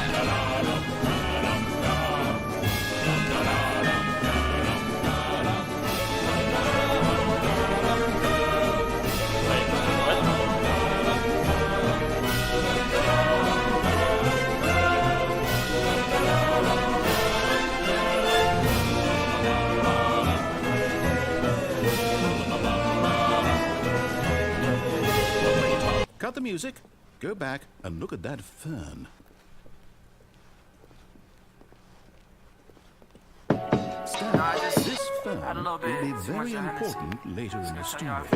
Wait, what? Cut the music, go back, and look at that fern. Stan, this fern will be very important later in the story.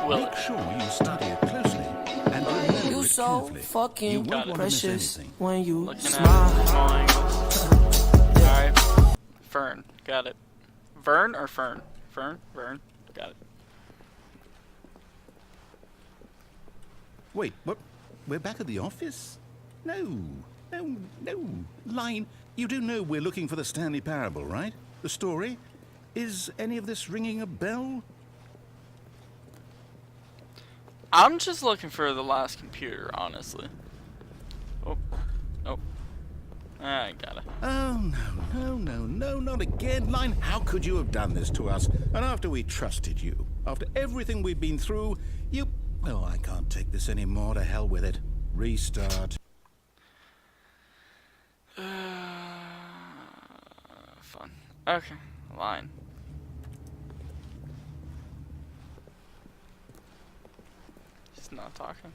Will Make sure you study it closely and remember You it so carefully. You fucking won't want to miss precious anything. when you Looking at smile. small angles. Alright. Fern. Got it. Vern or fern? Fern? Vern. Got it. Wait, what? We're back at the office? No. Line, you do know we're looking for the Stanley Parable, right? The story? Is any of this ringing a bell? I'm just looking for the last computer, honestly. Oh. Oh. I got it. Oh, no, not again. Line, how could you have done this to us? And after we trusted you, after everything we've been through, you... Oh, I can't take this anymore. To hell with it. Restart. Fun. Okay. Line. He's not talking.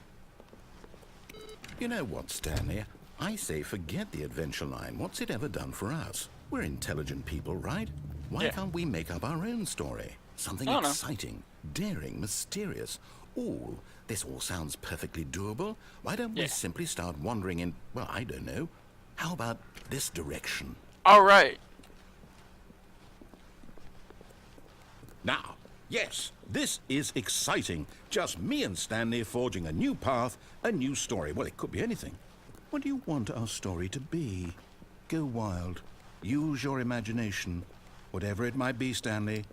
You know what, Stanley? I say forget the adventure line. What's it ever done for us? We're intelligent people, right? Why Yeah. can't we make up our own story? Something I don't know. exciting, daring, mysterious. Ooh, this all sounds perfectly doable. Why don't we Yeah. simply start wandering in, well, I don't know. How about this direction? Alright. Now, yes, this is exciting. Just me and Stanley forging a new path, a new story. Well, it could be anything. What do you want our story to be? Go wild. Use your imagination. Whatever it might be, Stanley,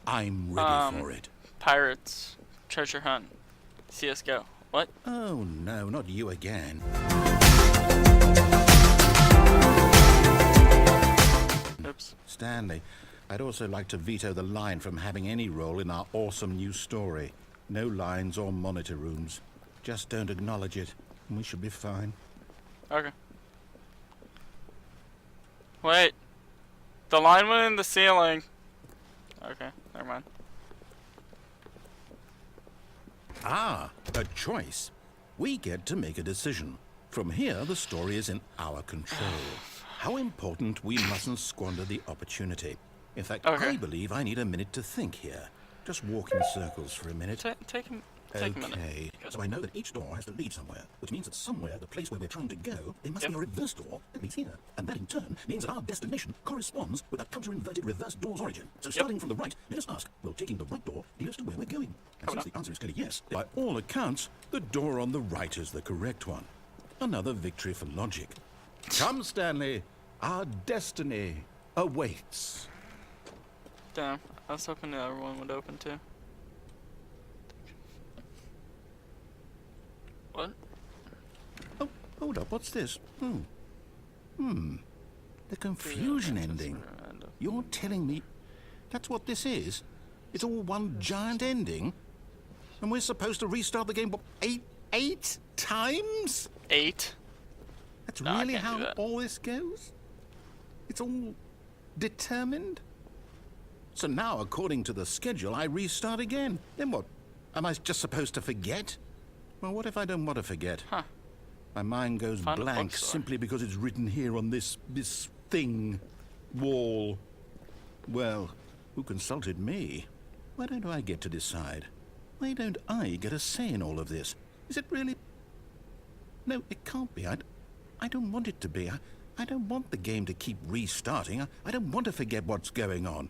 I'm ready for it. Pirates. Treasure hunt. CSGO. What? Oh, no, not you again. Oops. Stanley, I'd also like to veto the line from having any role in our awesome new story. No lines or monitor rooms. Just don't acknowledge it, and we should be fine. Okay. Wait. The line went in the ceiling. Okay, never mind. Ah, a choice. We get to make a decision. From here, the story is in our control. How important we mustn't squander the opportunity. In fact, Okay. I believe I need a minute to think here. Just walk in circles for a minute. Take a minute. Okay, so I know that each door has to lead somewhere, which means that somewhere, the place where we're trying to go, there must Yep. be a reverse door that leads here. And that in turn means that our destination corresponds with that counter-inverted reverse door's origin. So starting from the right, let us ask, will taking the right door lead us to where we're going? And since the answer is clearly yes, by all accounts, the door on the right is the correct one. Another victory for logic. Come, Stanley, our destiny awaits. Damn. I was hoping the other one would open too. What? Oh, hold up, what's this? There's The confusion ending. You're telling me that's what this is? It's all one giant ending? And we're supposed to restart the game, what, eight times? 8? That's No, I really can't do how that. all this goes? It's all determined? So now, according to the schedule, I restart again. Then what? Am I just supposed to forget? Well, what if I don't want to forget? Huh. My mind goes Find a blank bookstore. simply because it's written here on this thing, wall. Well, who consulted me? Why don't I get to decide? Why don't I get a say in all of this? Is it really? No, it can't be. I don't want it to be. I don't want the game to keep restarting. I don't want to forget what's going on.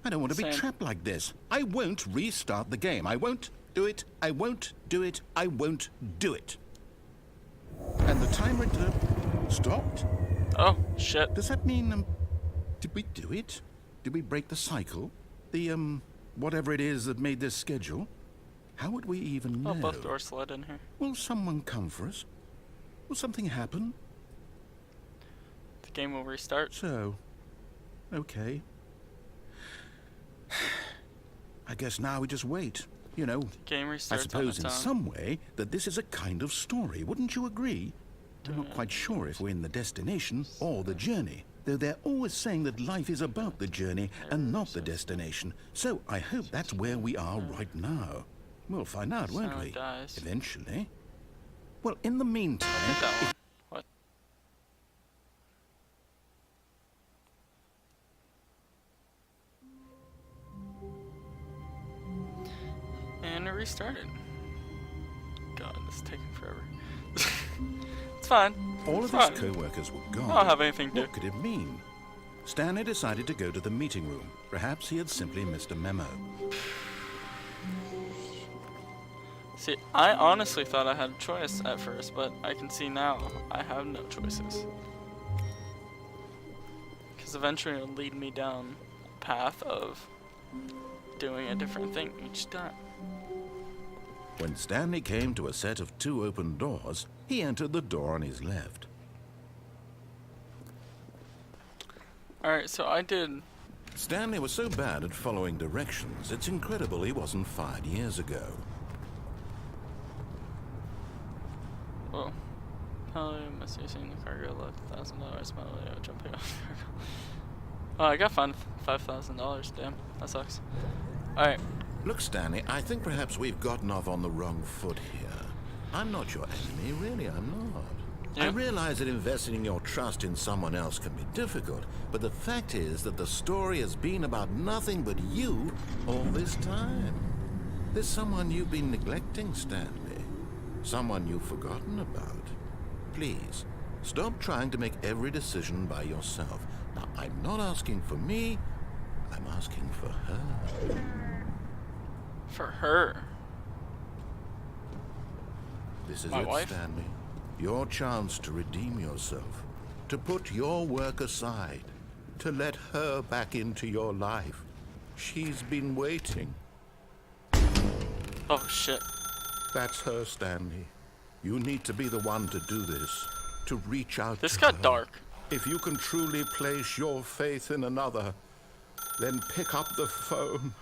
I don't want to be Same. trapped like this. I won't restart the game. I won't do it. I won't do it. I won't do it. And the timer stopped? Oh, shit. Does that mean, did we do it? Did we break the cycle? The, whatever it is that made this schedule? How would we even know? Oh, both doors slid in here. Will someone come for us? Will something happen? The game will restart. So, okay. I guess now we just wait. You know, Game I restarts on suppose its in own. some way that this is a kind of story, wouldn't you agree? I'm not quite sure if we're in the destination or the journey, though they're always saying that life is about the journey and not the destination. So I hope that's where we are right now. We'll find out, won't Sound we? dies. Eventually. Well, in the meantime, Hit that one. What? And it restarted. God, this is taking forever. It's fine. all It's of his fine. co-workers were I gone. don't have anything to do. What could it mean? Stanley decided to go to the meeting room. Perhaps he had simply missed a memo. See, I honestly thought I had a choice at first, but I can see now I have no choices. Because eventually it'll lead me down a path of doing a different thing each time. When Stanley came to a set of 2 open doors, he entered the door on his left. Alright, so I did. Stanley was so bad at following directions, it's incredible he wasn't fired years ago. Whoa. Hello, misusing the cargo left $1,000. My jumping off the cargo. Oh, I got $5,000. Damn, that sucks. Alright. Look, Stanley, I think perhaps we've gotten off on the wrong foot here. I'm not your enemy, really, I'm not. I Yeah. realize that investing your trust in someone else can be difficult, but the fact is that the story has been about nothing but you all this time. There's someone you've been neglecting, Stanley. Someone you've forgotten about. Please, stop trying to make every decision by yourself. Now, I'm not asking for me, I'm asking for her. For her. This is My it, wife? Stanley. Your chance to redeem yourself, to put your work aside, to let her back into your life. She's been waiting. Oh, shit. That's her, Stanley. You need to be the one to do this, to reach out This to got her. dark. If you can truly place your faith in another, then pick up the phone.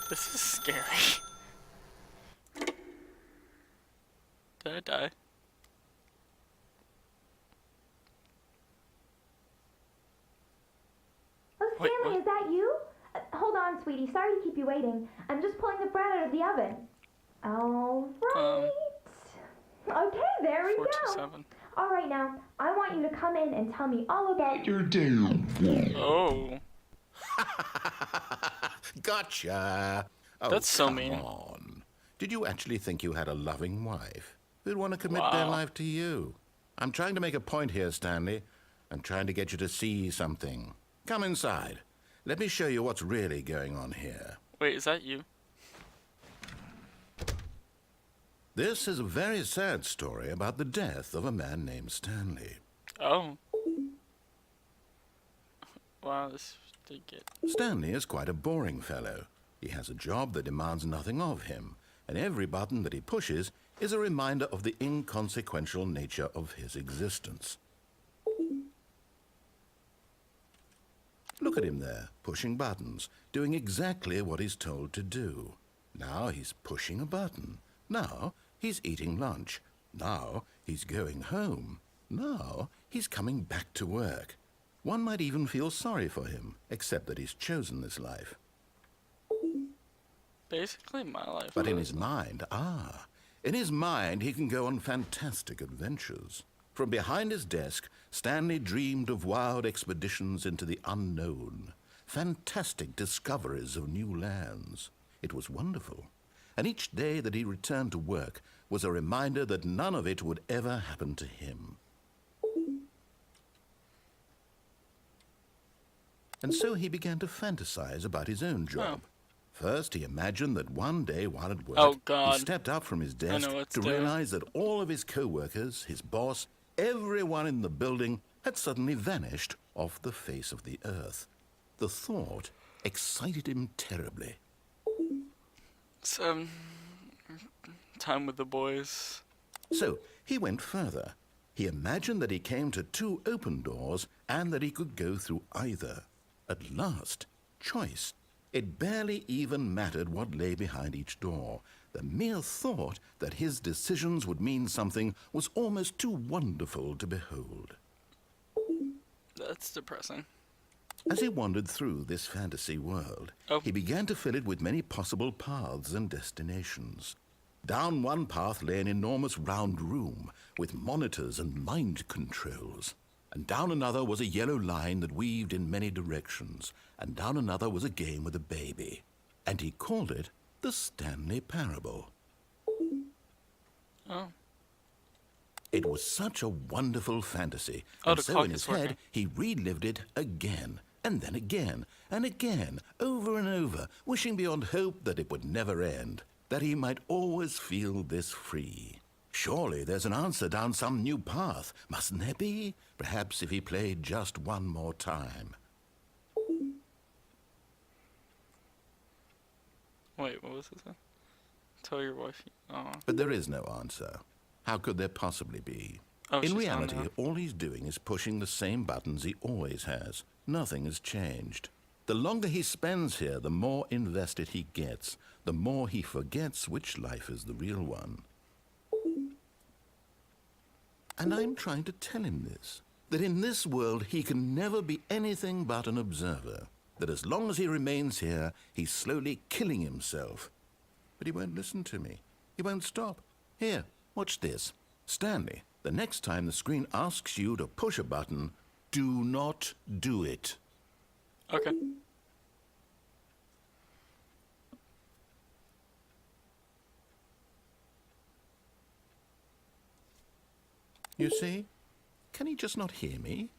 This is scary. Did I die? Oh, Wait, Stanley, what? is that you? Hold on, sweetie. Sorry to keep you waiting. I'm just pulling the bread out of the oven. All right. Okay, there we go. 427. All right, now, I want you to come in and tell me all about your Oh. Gotcha. Oh, That's so come mean. on. Did you actually think you had a loving wife who'd want to commit their Wow. life to you? I'm trying to make a point here, Stanley. I'm trying to get you to see something. Come inside. Let me show you what's really going on here. Wait, is that you? This is a very sad story about the death of a man named Stanley. Oh. Wow, this did get. Stanley is quite a boring fellow. He has a job that demands nothing of him, and every button that he pushes is a reminder of the inconsequential nature of his existence. Look at him there, pushing buttons, doing exactly what he's told to do. Now he's pushing a button. Now he's eating lunch. Now he's going home. Now he's coming back to work. One might even feel sorry for him, except that he's chosen this life. Basically my life. But in his mind, in his mind he can go on fantastic adventures. From behind his desk, Stanley dreamed of wild expeditions into the unknown, fantastic discoveries of new lands. It was wonderful, and each day that he returned to work was a reminder that none of it would ever happen to him. And so he began to fantasize about his own job. First, he imagined that one day while at work, he stepped up from his desk to realize that all of his co-workers, his boss, everyone in the building had suddenly vanished off the face of the earth. The thought excited him terribly. Time with the boys. So he went further. He imagined that he came to 2 open doors and that he could go through either. At last, choice. It barely even mattered what lay behind each door. The mere thought that his decisions would mean something was almost too wonderful to behold. That's depressing. As he wandered through this fantasy world, he began to fill it with many possible paths and destinations. Down one path lay an enormous round room with monitors and mind controls. And down another was a yellow line that weaved in many directions. And down another was a game with a baby. And he called it the Stanley Parable. Oh. It was such a wonderful fantasy. And so in his head, he relived it again, and then again, and again, over and over, wishing beyond hope that it would never end, that he might always feel this free. Surely there's an answer down some new path, mustn't there be? Perhaps if he played just one more time. Wait, what was this? Tell your wife. Oh. But there is no answer. How could there possibly be? In reality, all he's doing is pushing the same buttons he always has. Nothing has changed. The longer he spends here, the more invested he gets, the more he forgets which life is the real one. And I'm trying to tell him this, that in this world he can never be anything but an observer, that as long as he remains here, he's slowly killing himself. But he won't listen to me. He won't stop. Here, watch this. Stanley, the next time the screen asks you to push a button, do not do it. Okay. You see? Can he just not hear me?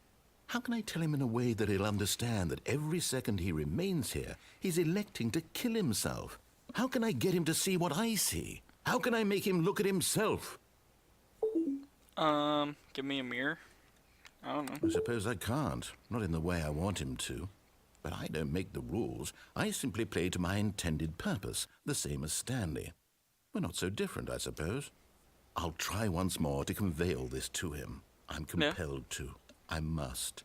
How can I tell him in a way that he'll understand that every second he remains here, he's electing to kill himself? How can I get him to see what I see? How can I make him look at himself? Give me a mirror. I don't know. I suppose I can't. Not in the way I want him to. But I don't make the rules. I simply play to my intended purpose, the same as Stanley. We're not so different, I suppose. I'll try once more to convey all this to him. I'm compelled to. I must.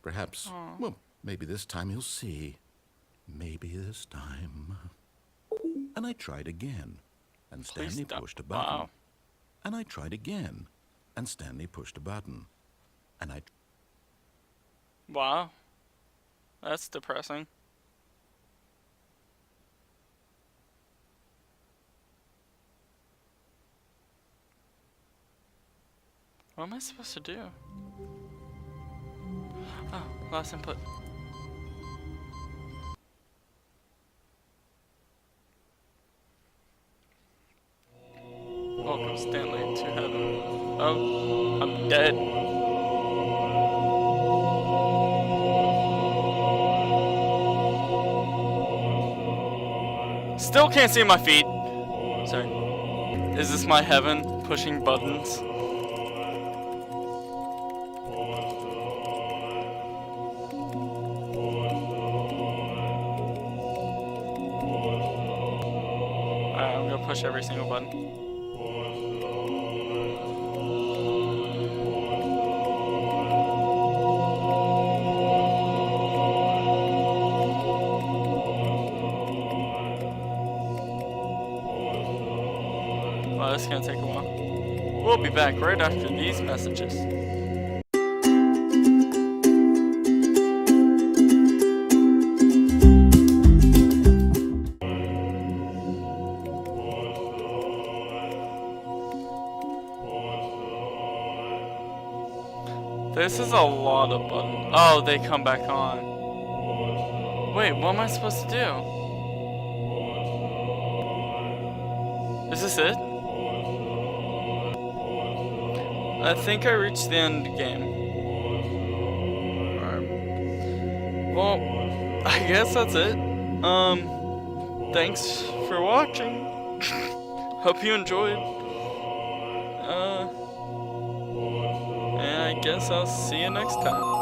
Perhaps, well, maybe this time he'll see. Maybe this time. And I tried again, and Stanley pushed a button. Wow. And I tried again, and Stanley pushed a button. And I... Wow. That's depressing. What am I supposed to do? Oh, last input. Welcome, Stanley, to heaven. Oh, I'm dead. Still can't see my feet. Sorry. Is this my heaven? Pushing buttons? I'm gonna push every single button. Well, it's gonna take a while. We'll be back right after these messages. This is a lot of buttons. Oh, they come back on. Wait, what am I supposed to do? Is this it? I think I reached the end of the game. Alright. Well, I guess that's it. Thanks for watching. Hope you enjoyed. And I guess I'll see you next time.